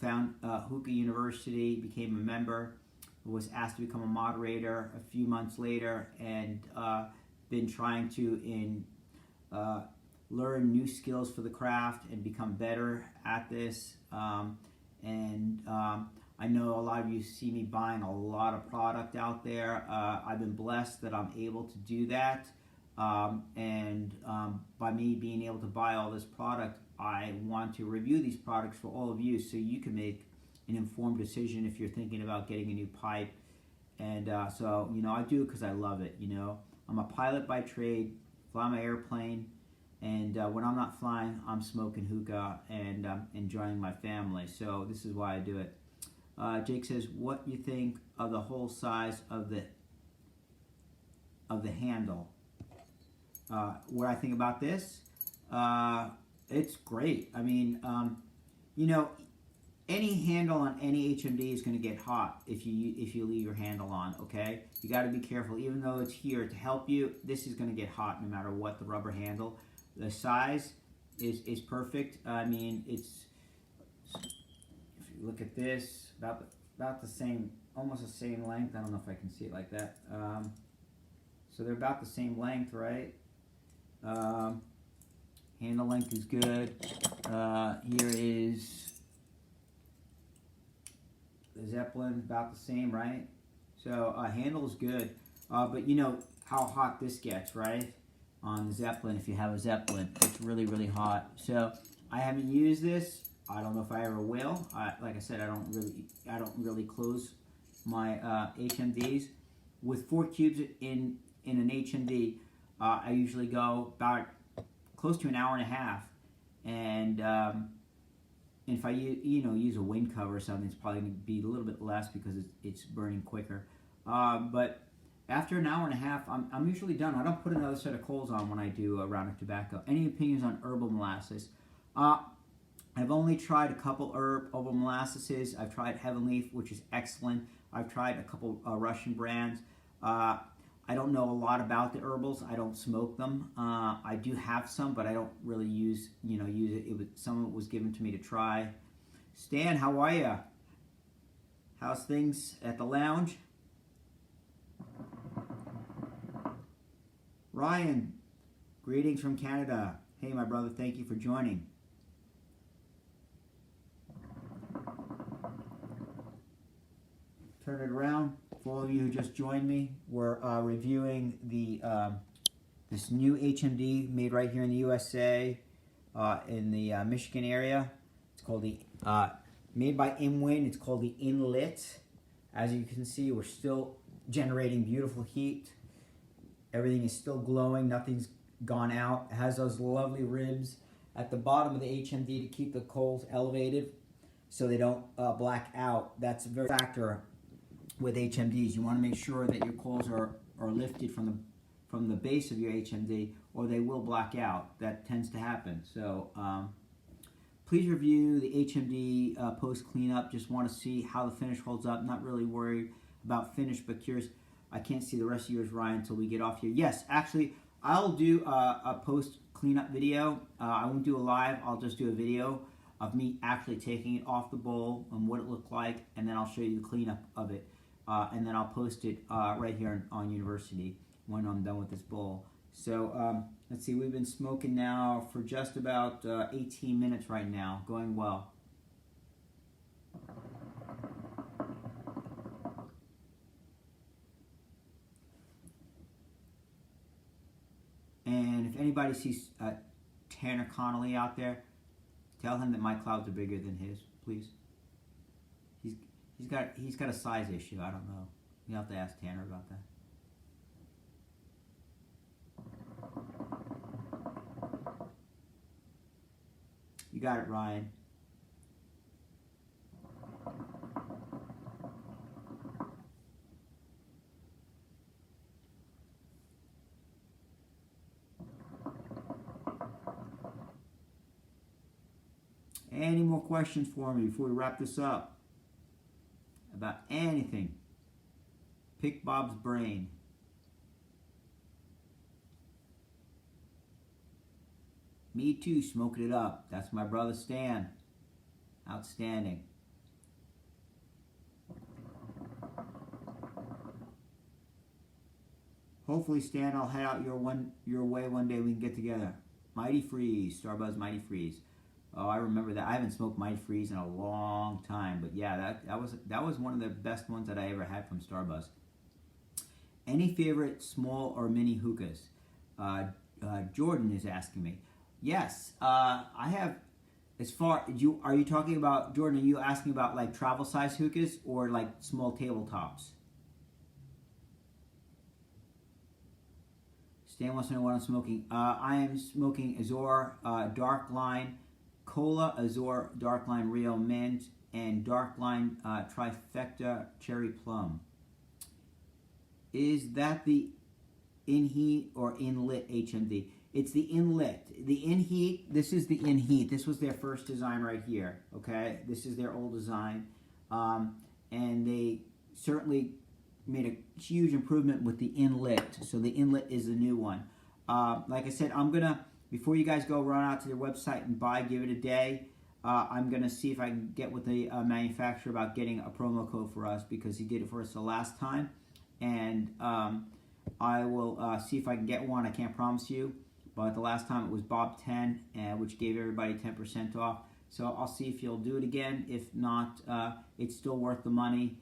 Found Hookah University, became a member, was asked to become a moderator a few months later, and been trying to learn new skills for the craft and become better at this. I know a lot of you see me buying a lot of product out there. I've been blessed that I'm able to do that. By me being able to buy all this product, I want to review these products for all of you so you can make an informed decision if you're thinking about getting a new pipe. And so, you know, I do it because I love it, you know. I'm a pilot by trade, fly my airplane, and when I'm not flying, I'm smoking hookah and enjoying my family. So this is why I do it. Jake says, what do you think of the whole size of the handle? What I think about this? It's great. I mean, you know, any handle on any HMD is going to get hot if you leave your handle on, okay? You got to be careful. Even though it's here to help you, this is going to get hot no matter what, the rubber handle. The size is perfect. I mean, it's, if you look at this, about the same, almost the same length. I don't know if I can see it like that. So they're about the same length, right? Handle length is good. Here is the Zeppelin, about the same, right? So handle is good, but you know how hot this gets, right? On the Zeppelin, if you have a Zeppelin, it's really, really hot. So I haven't used this. I don't know if I ever will. Like I said, I don't really close my HMDs. With 4 cubes in an HMD, I usually go about close to an hour and a half, and if I use a wind cover or something, it's probably going to be a little bit less because it's burning quicker. But after an hour and a half, I'm usually done. I don't put another set of coals on when I do a round of tobacco. Any opinions on herbal molasses? I've only tried a couple herbal molasses. I've tried Heaven Leaf, which is excellent. I've tried a couple Russian brands. I don't know a lot about the herbals. I don't smoke them. I do have some, but I don't really use it. Some of it was given to me to try. Stan, how are ya? How's things at the lounge? Ryan, greetings from Canada. Hey, my brother, thank you for joining. Turn it around. For all of you who just joined me, we're reviewing the this new HMD made right here in the USA, in the Michigan area. It's called the made by Inwind. It's called the Inlet. As you can see, we're still generating beautiful heat. Everything is still glowing. Nothing's gone out. It has those lovely ribs at the bottom of the HMD to keep the coals elevated so they don't black out. That's a very factor with HMDs. You want to make sure that your coals are lifted from the base of your HMD, or they will black out. That tends to happen. So please review the HMD post cleanup. Just want to see how the finish holds up. Not really worried about finish, but curious. I can't see the rest of yours, Ryan, until we get off here. Yes, actually, I'll do a post cleanup video. I won't do a live. I'll just do a video of me actually taking it off the bowl and what it looked like, and then I'll show you the cleanup of it. And then I'll post it right here on University when I'm done with this bowl. So let's see, we've been smoking now for just about 18 minutes right now, going well. And if anybody sees Tanner Connolly out there, tell him that my clouds are bigger than his, please. He's got a size issue. I don't know. You have to ask Tanner about that. You got it, Ryan. Any more questions for me before we wrap this up? About anything? Pick Bob's brain. Me too, smoking it up. That's my brother Stan. Outstanding. Hopefully, Stan, I'll head out your way one day. We can get together. Mighty Freeze, Starbuzz Mighty Freeze. Oh, I remember that. I haven't smoked Mighty Freeze in a long time, but yeah, that was one of the best ones that I ever had from Starbuzz. Any favorite small or mini hookahs? Jordan is asking me. Yes, I have. As far are you talking about, Jordan? Are you asking about like travel size hookahs or like small tabletops? Stan wants to know what I'm smoking. I am smoking Azor Dark Line Cola, Azor Dark Line Real Mint, and Dark Line Trifecta Cherry Plum. Is that the In-Heat or Inlet HMD? It's the Inlet. The In-Heat, this is the In-Heat. This was their first design right here, okay? This is their old design. And they certainly made a huge improvement with the Inlet. So the Inlet is the new one. Like I said, I'm going to, before you guys go run out to their website and buy, give it a day, I'm going to see if I can get with the manufacturer about getting a promo code for us, because he did it for us the last time. And I will see if I can get one. I can't promise you. But the last time it was Bob 10, which gave everybody 10% off. So I'll see if he'll do it again. If not, it's still worth the money.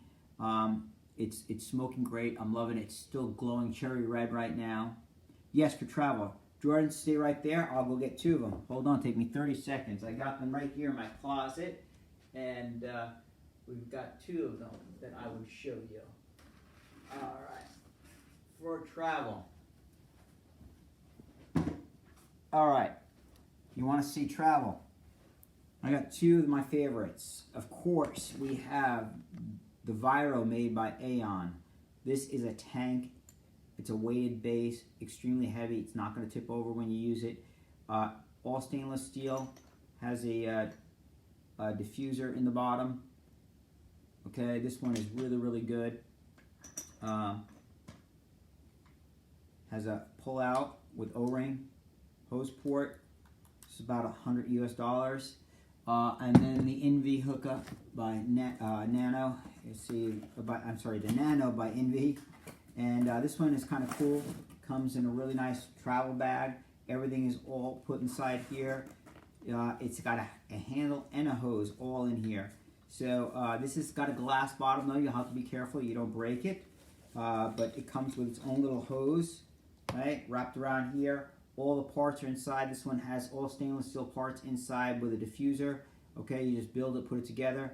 It's smoking great. I'm loving it. It's still glowing cherry red right now. Yes, for travel. Jordan, stay right there. I'll go get two of them. Hold on, take me 30 seconds. I got them right here in my closet. And we've got two of them that I would show you. All right. For travel. All right. You want to see travel? I got two of my favorites. Of course, we have the Viro made by Aeon. This is a tank. It's a weighted base, extremely heavy. It's not going to tip over when you use it. All stainless steel. Has a diffuser in the bottom. Okay, this one is really, really good. Has a pull-out with O-ring hose port. It's about $100 US. And then the Invi hookah by Nano. You see, the Nano by Invi. And this one is kind of cool. Comes in a really nice travel bag. Everything is all put inside here. It's got a handle and a hose all in here. So this has got a glass bottom though. You'll have to be careful you don't break it. But it comes with its own little hose, right, wrapped around here. All the parts are inside. This one has all stainless steel parts inside with a diffuser. Okay, you just build it, put it together.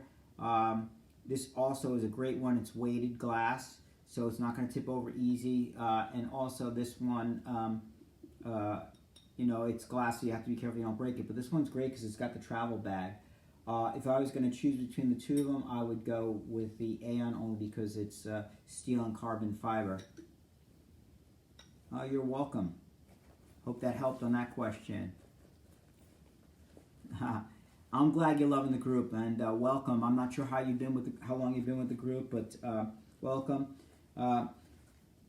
This also is a great one. It's weighted glass, so it's not going to tip over easy. And also this one, you know, it's glass, so you have to be careful you don't break it. But this one's great because it's got the travel bag. If I was going to choose between the two of them, I would go with the Aeon only because it's steel and carbon fiber. You're welcome. Hope that helped on that question. I'm glad you're loving the group, and welcome. I'm not sure how long you've been with the group, but welcome.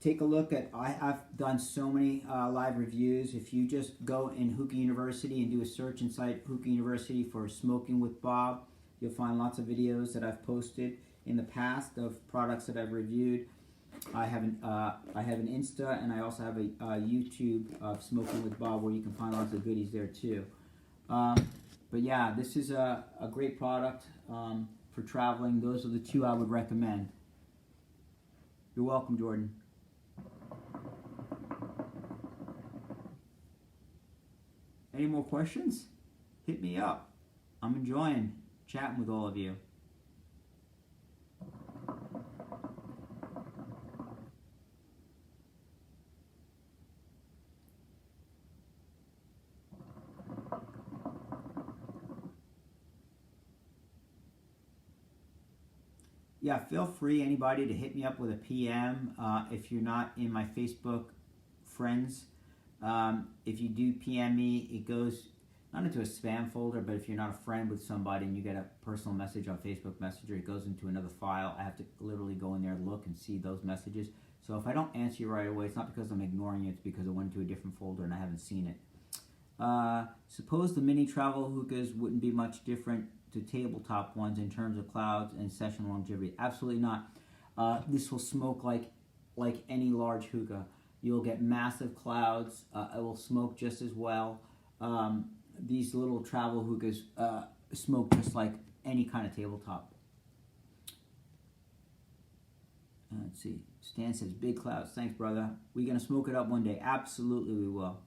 Take a look at. I've done so many live reviews. If you just go in Hookah University and do a search inside Hookah University for Smoking with Bob, you'll find lots of videos that I've posted in the past of products that I've reviewed. I have an Insta, and I also have a YouTube of Smoking with Bob where you can find lots of goodies there too. But yeah, this is a great product for traveling. Those are the two I would recommend. You're welcome, Jordan. Any more questions? Hit me up. I'm enjoying chatting with all of you. Yeah, feel free, anybody, to hit me up with a PM if you're not in my Facebook friends. If you do PM me, it goes not into a spam folder, but if you're not a friend with somebody and you get a personal message on Facebook Messenger, it goes into another file. I have to literally go in there and look and see those messages. So if I don't answer you right away, it's not because I'm ignoring you, it's because it went into a different folder and I haven't seen it. Suppose the mini travel hookahs wouldn't be much different to tabletop ones in terms of clouds and session longevity. Absolutely not. This will smoke like any large hookah. You'll get massive clouds. It will smoke just as well. These little travel hookahs smoke just like any kind of tabletop. Let's see. Stan says, big clouds. Thanks, brother. We gonna smoke it up one day? Absolutely we will.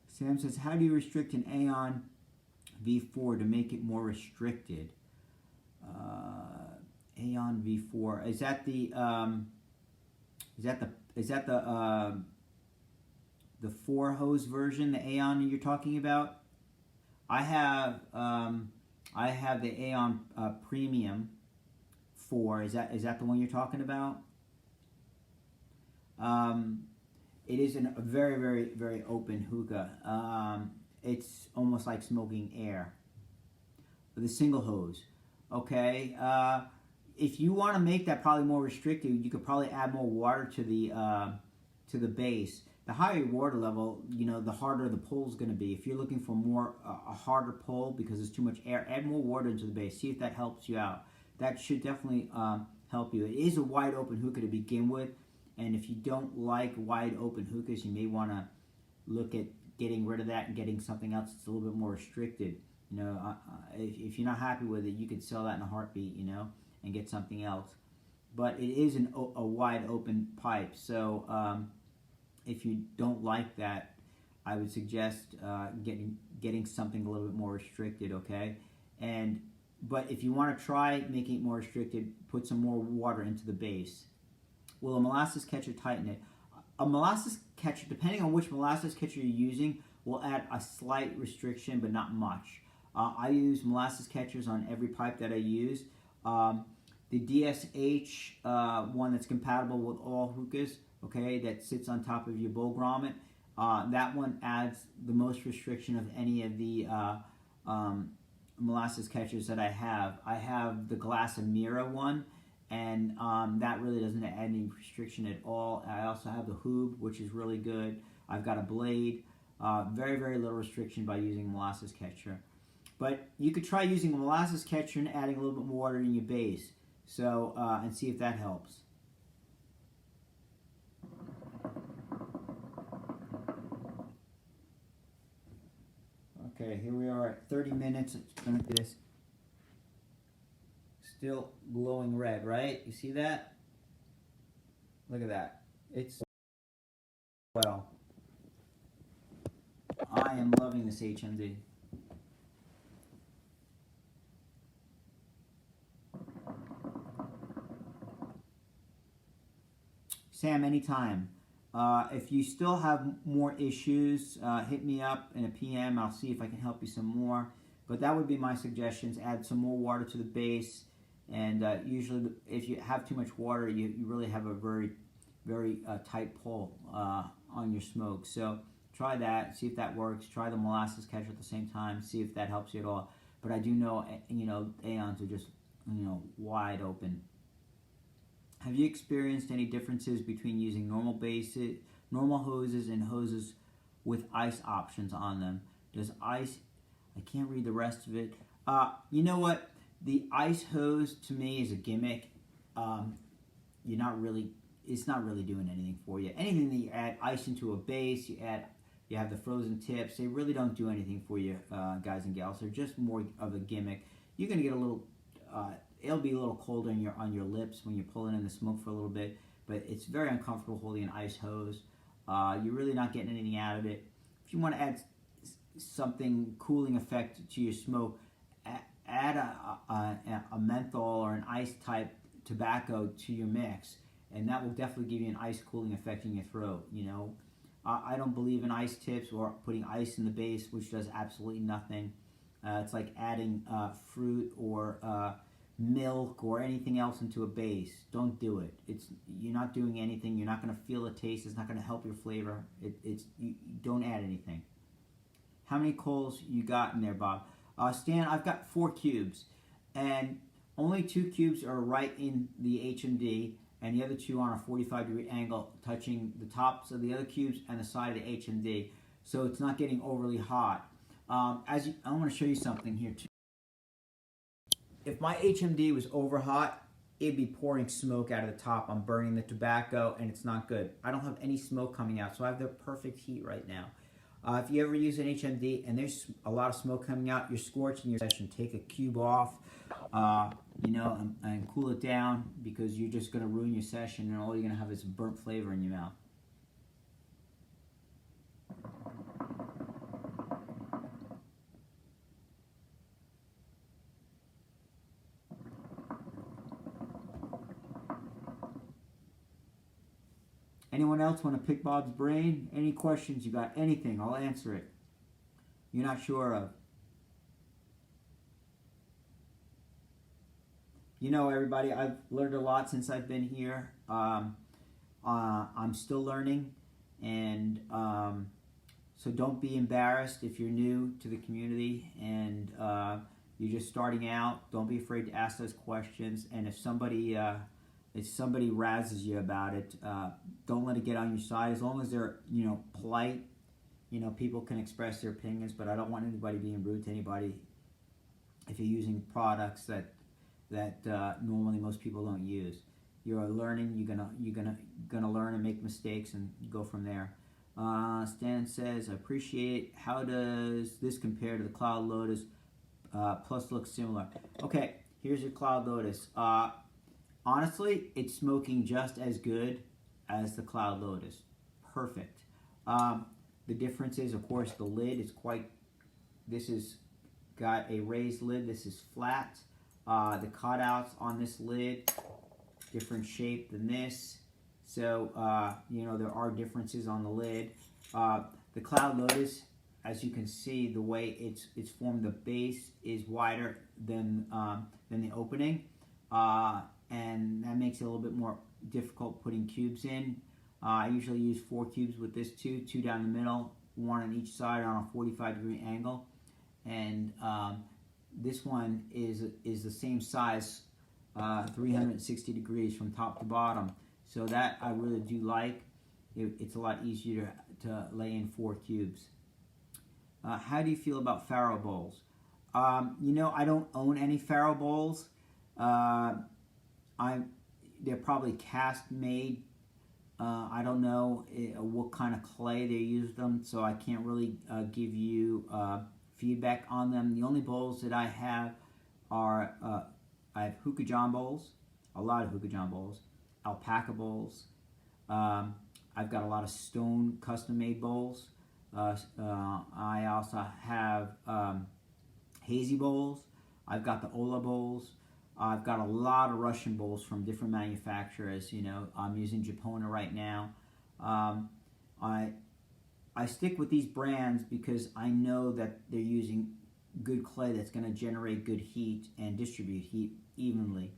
Sam says, how do you restrict an Aeon V4 to make it more restricted? Aeon V4, is that the the 4-hose version, the Aeon you're talking about? I have the Aeon Premium 4. Is that the one you're talking about? It is a very, very, very open hookah. It's almost like smoking air. The single hose. Okay. If you want to make that probably more restricted, you could probably add more water to the base. The higher your water level, you know, the harder the pull is going to be. If you're looking for more a harder pull because there's too much air, add more water into the base. See if that helps you out. That should definitely help you. It is a wide open hookah to begin with. And if you don't like wide open hookahs, you may want to look at getting rid of that and getting something else that's a little bit more restricted. You know, if you're not happy with it, you could sell that in a heartbeat, you know, and get something else. But it is a wide open pipe. So if you don't like that, I would suggest getting something a little bit more restricted, okay? But if you want to try making it more restricted, put some more water into the base. Will a molasses catcher tighten it? A molasses catcher, depending on which molasses catcher you're using, will add a slight restriction, but not much. I use molasses catchers on every pipe that I use. The DSH one that's compatible with all hookahs, okay, that sits on top of your bowl grommet, that one adds the most restriction of any of the molasses catchers that I have. I have the Glass Amira one, and that really doesn't add any restriction at all. I also have the Hoob, which is really good. I've got a blade. Very, very little restriction by using a molasses catcher. But you could try using a molasses catcher and adding a little bit more water in your base. So, and see if that helps. Okay, here we are at 30 minutes. It's gonna do this. Still glowing red, right? You see that? Look at that. It's well. I am loving this HMD. Sam, anytime. If you still have more issues, hit me up in a PM. I'll see if I can help you some more. But that would be my suggestions. Add some more water to the base. And usually if you have too much water, you really have a very, very tight pull on your smoke. So try that, see if that works. Try the molasses catcher at the same time, see if that helps you at all. But I do know, aeons are just, wide open. Have you experienced any differences between using normal hoses and hoses with ice options on them? Does ice, I can't read the rest of it. You know what? The ice hose to me is a gimmick. It's not really doing anything for you. Anything that you add ice into a base, you have the frozen tips, they really don't do anything for you, guys and gals. They're just more of a gimmick. You're gonna get a little, it'll be a little colder on your lips when you're pulling in the smoke for a little bit, but it's very uncomfortable holding an ice hose. You're really not getting anything out of it. If you want to add something cooling effect to your smoke, add a menthol or an ice type tobacco to your mix, and that will definitely give you an ice cooling effect in your throat. I don't believe in ice tips or putting ice in the base, which does absolutely nothing. It's like adding fruit or milk or anything else into a base. Don't do it. You're not doing anything. You're not going to feel the taste. It's not going to help your flavor. You don't add anything. How many coals you got in there, Bob? Stan, I've got 4 cubes, and only 2 cubes are right in the HMD, and the other 2 on a 45-degree angle, touching the tops of the other cubes and the side of the HMD. So it's not getting overly hot. I want to show you something here too. If my HMD was over hot, it'd be pouring smoke out of the top. I'm burning the tobacco, and it's not good. I don't have any smoke coming out, so I have the perfect heat right now. If you ever use an HMD and there's a lot of smoke coming out, you're scorching your session. Take a cube off, and cool it down, because you're just going to ruin your session, and all you're going to have is burnt flavor in your mouth. Anyone else want to pick Bob's brain? Any questions? You got anything? I'll answer it. You're not sure of. Everybody, I've learned a lot since I've been here. I'm still learning, and so don't be embarrassed if you're new to the community and you're just starting out. Don't be afraid to ask those questions, and if somebody razzes you about it, don't let it get on your side. As long as they're polite, people can express their opinions, but I don't want anybody being rude to anybody if you're using products that normally most people don't use. You're learning. You're gonna learn and make mistakes and go from there. Stan says, I appreciate it. How does this compare to the Cloud Lotus? Plus looks similar. Okay, here's your Cloud Lotus. Honestly, it's smoking just as good as the Cloud Lotus. Perfect. The difference is, of course, the lid is this has got a raised lid. This is flat. The cutouts on this lid, different shape than this. So, there are differences on the lid. The Cloud Lotus, as you can see, the way it's formed, the base is wider than the opening. And that makes it a little bit more difficult putting cubes in. I usually use 4 cubes with this, 2 down the middle, 1 on each side on a 45-degree angle. And this one is the same size, 360 degrees from top to bottom. So that I really do like. It's a lot easier to lay in 4 cubes. How do you feel about Faro bowls? You know, I don't own any Faro bowls. They're probably cast made. I don't know what kind of clay they use them, so I can't really give you feedback on them. The only bowls that I have are I have hookah john bowls, a lot of hookah john bowls, alpaca bowls. I've got a lot of stone custom made bowls. I also have hazy bowls. I've got the Ola bowls. I've got a lot of Russian bowls from different manufacturers. You know, I'm using Japona right now. I stick with these brands because I know that they're using good clay that's going to generate good heat and distribute heat evenly.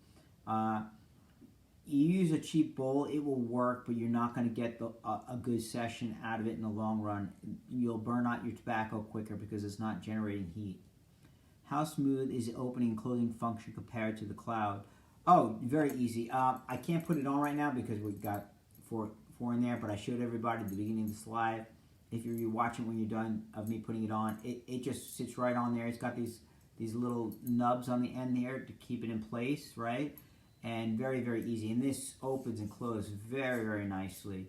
You use a cheap bowl, it will work, but you're not going to get a good session out of it in the long run. You'll burn out your tobacco quicker because it's not generating heat. How smooth is the opening and closing function compared to the cloud? Oh, very easy. I can't put it on right now because we've got four in there, but I showed everybody at the beginning of this live. If you're watching when you're done of me putting it on, it just sits right on there. It's got these little nubs on the end here to keep it in place, right? And very, very easy. And this opens and closes very, very nicely.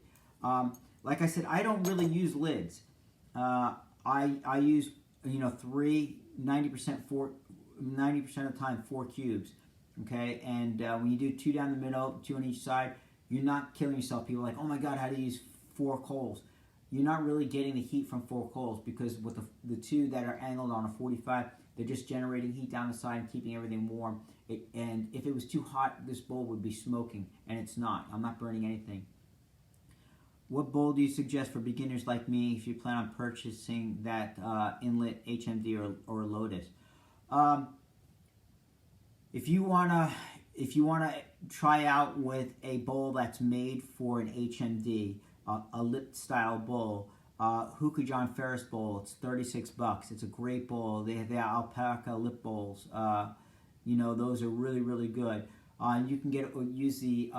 Like I said, I don't really use lids. I use, you know, 90% of the time 4 cubes. Okay, and when you do 2 down the middle, 2 on each side, you're not killing yourself. People are like, oh my God, how do you use 4 coals? You're not really getting the heat from 4 coals because with the 2 that are angled on a 45, they're just generating heat down the side and keeping everything warm. And if it was too hot, this bowl would be smoking, and it's not. I'm not burning anything. What bowl do you suggest for beginners like me if you plan on purchasing that Inlet HMD or Lotus? If you wanna try out with a bowl that's made for an HMD, a lip style bowl, Hookah John Ferris bowl, it's $36. It's a great bowl. They have the alpaca lip bowls. You know, those are really, really good. You can use the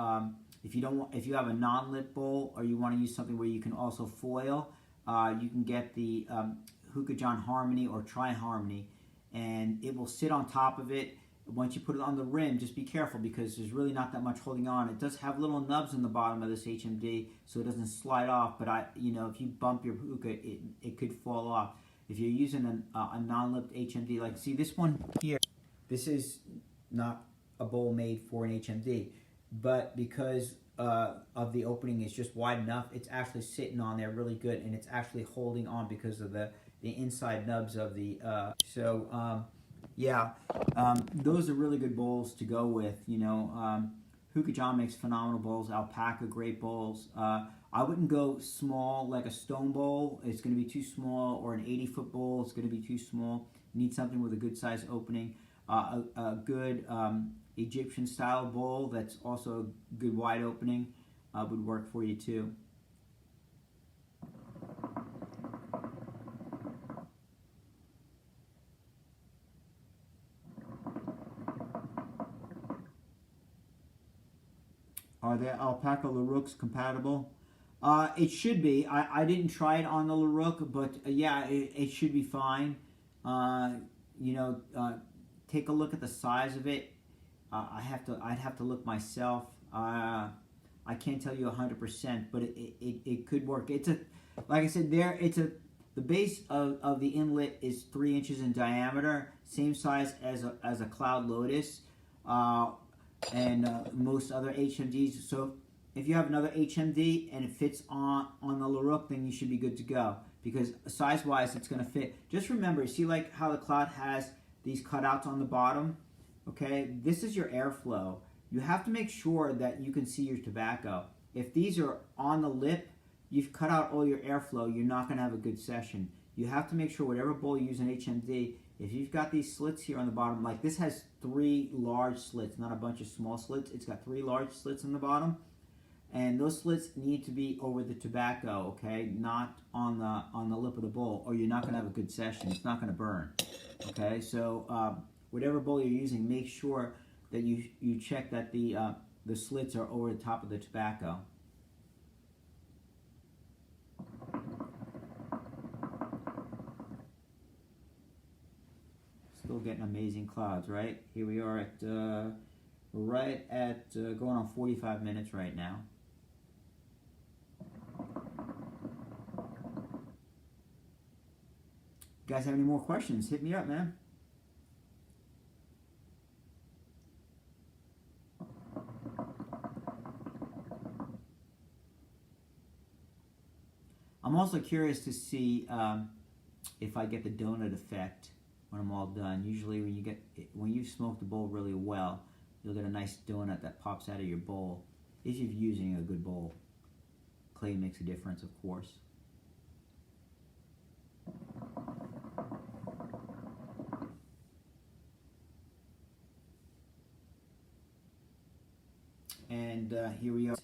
if you have a non-lip bowl or you want to use something where you can also foil, you can get the Hookah John Harmony or Tri Harmony, and it will sit on top of it. Once you put it on the rim, just be careful because there's really not that much holding on. It does have little nubs in the bottom of this HMD, so it doesn't slide off. But you know, if you bump your hookah, it could fall off. If you're using a non-lipped HMD, like see this one here, this is not a bowl made for an HMD, but because of the opening is just wide enough, it's actually sitting on there really good, and it's actually holding on because of the inside nubs of the yeah, those are really good bowls to go with. You know, Hookah John makes phenomenal bowls. Alpaca, great bowls. I wouldn't go small like a stone bowl. It's going to be too small, or an 80-foot bowl. It's going to be too small. You need something with a good size opening. A good Egyptian style bowl that's also a good wide opening would work for you too. Are the alpaca LaRooks compatible? It should be. I didn't try it on the LaRook, but yeah, it should be fine. You know, take a look at the size of it. I'd have to look myself. I can't tell you 100%, but it could work. It's like I said, the base of the inlet is 3 inches in diameter, same size as a Cloud Lotus. And most other HMDs. So if you have another HMD and it fits on the LaRook, then you should be good to go, because size-wise it's going to fit. Just remember, see like how the Cloud has these cutouts on the bottom? Okay, this is your airflow. You have to make sure that you can see your tobacco. If these are on the lip, you've cut out all your airflow, you're not going to have a good session. You have to make sure whatever bowl you use in HMD, if you've got these slits here on the bottom, like this has 3 large slits, not a bunch of small slits. It's got 3 large slits on the bottom, and those slits need to be over the tobacco, okay, not on the lip of the bowl, or you're not going to have a good session. It's not going to burn, okay. So whatever bowl you're using, make sure that you check that the slits are over the top of the tobacco. Still getting amazing clouds, right? Here we are at right at going on 45 minutes right now. You guys have any more questions? Hit me up, man. I'm also curious to see if I get the donut effect when I'm all done. Usually when you smoke the bowl really well, you'll get a nice donut that pops out of your bowl if you're using a good bowl. Clay makes a difference, of course. And here we are.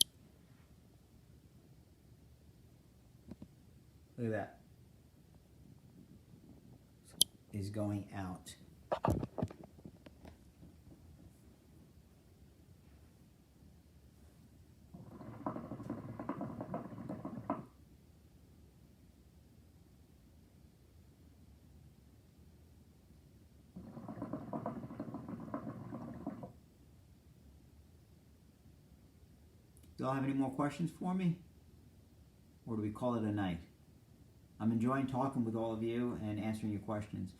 Look at that. Is going out. Do y'all have any more questions for me? Or do we call it a night? I'm enjoying talking with all of you and answering your questions.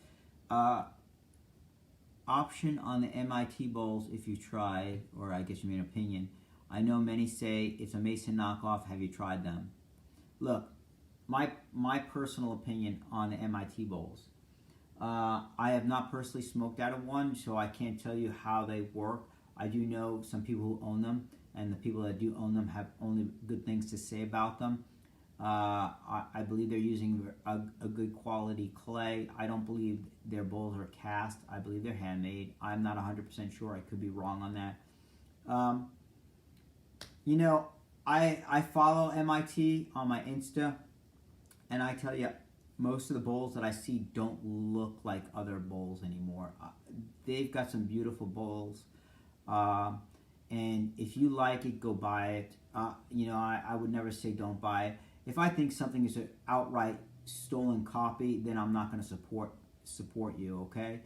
Option on the MIT bowls if you tried, or I guess you mean opinion. I know many say it's a Mason knockoff. Have you tried them? Look, my personal opinion on the MIT bowls. I have not personally smoked out of one, so I can't tell you how they work. I do know some people who own them, and the people that do own them have only good things to say about them. I believe they're using a good quality clay. I don't believe their bowls are cast. I believe they're handmade. I'm not 100% sure. I could be wrong on that. You know, I follow MIT on my Insta, and I tell you, most of the bowls that I see don't look like other bowls anymore. They've got some beautiful bowls. And if you like it, go buy it. You know, I would never say don't buy it. If I think something is an outright stolen copy, then I'm not going to support you. Okay.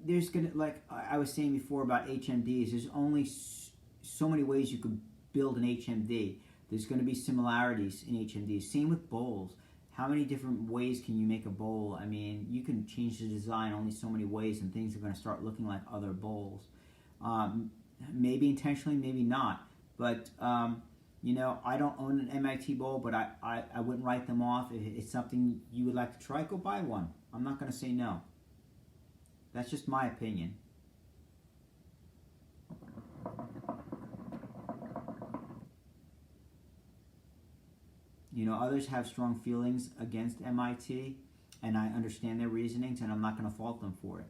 There's gonna, like I was saying before about HMDs. There's only so many ways you could build an HMD. There's going to be similarities in HMDs. Same with bowls. How many different ways can you make a bowl? I mean, you can change the design only so many ways, and things are going to start looking like other bowls. Maybe intentionally, maybe not. But you know, I don't own an MIT bowl, but I wouldn't write them off. If it's something you would like to try, go buy one. I'm not going to say no. That's just my opinion. You know, others have strong feelings against MIT, and I understand their reasonings, and I'm not going to fault them for it.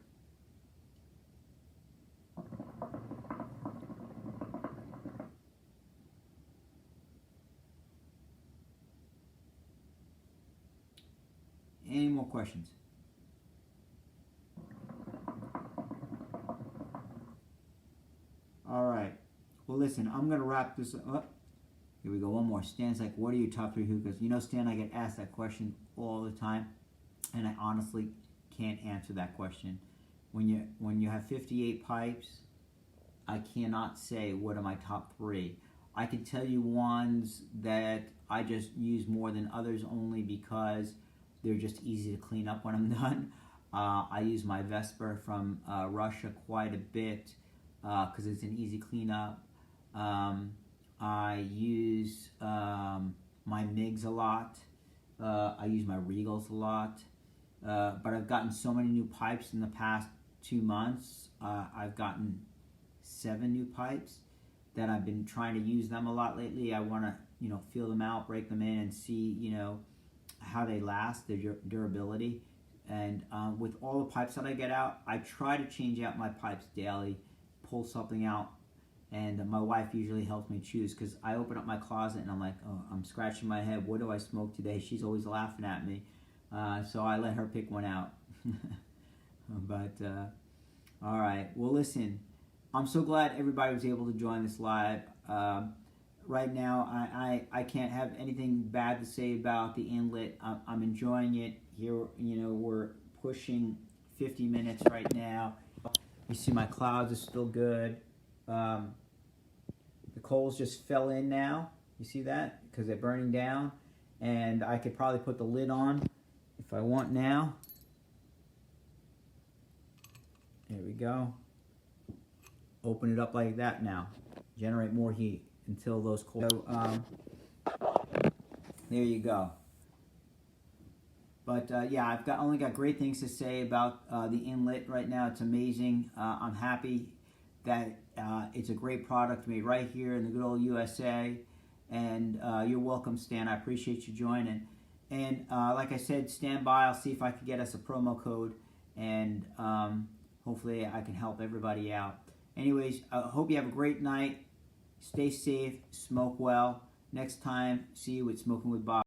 Any more questions? All right. Well, listen, I'm going to wrap this up. Here we go. One more. Stan's like, what are your top 3 hookahs? You know, Stan, I get asked that question all the time, and I honestly can't answer that question. When you have 58 pipes, I cannot say what are my top 3. I can tell you ones that I just use more than others only because they're just easy to clean up when I'm done. I use my Vesper from Russia quite a bit because it's an easy cleanup. I use my MIGs a lot. I use my Regals a lot. But I've gotten so many new pipes in the past 2 months. I've gotten 7 new pipes that I've been trying to use them a lot lately. I want to, you know, feel them out, break them in, and see, you know, how they last, their durability. And with all the pipes that I get out, I try to change out my pipes daily, pull something out, and my wife usually helps me choose because I open up my closet and I'm like, oh, I'm scratching my head. What do I smoke today? She's always laughing at me. So I let her pick one out. But, all right. Well, listen, I'm so glad everybody was able to join this live. Right now, I can't have anything bad to say about the Inlet. I'm enjoying it. Here, you know, we're pushing 50 minutes right now. You see my clouds are still good. The coals just fell in now. You see that? Because they're burning down. And I could probably put the lid on if I want now. There we go. Open it up like that now. Generate more heat until those coals. So, there you go. But yeah, I've only got great things to say about the Inlet right now. It's amazing. I'm happy that it's a great product made right here in the good old USA. And you're welcome, Stan. I appreciate you joining. And like I said, stand by. I'll see if I can get us a promo code, and hopefully I can help everybody out. Anyways, I hope you have a great night. Stay safe. Smoke well. Next time, see you with Smoking with Bob.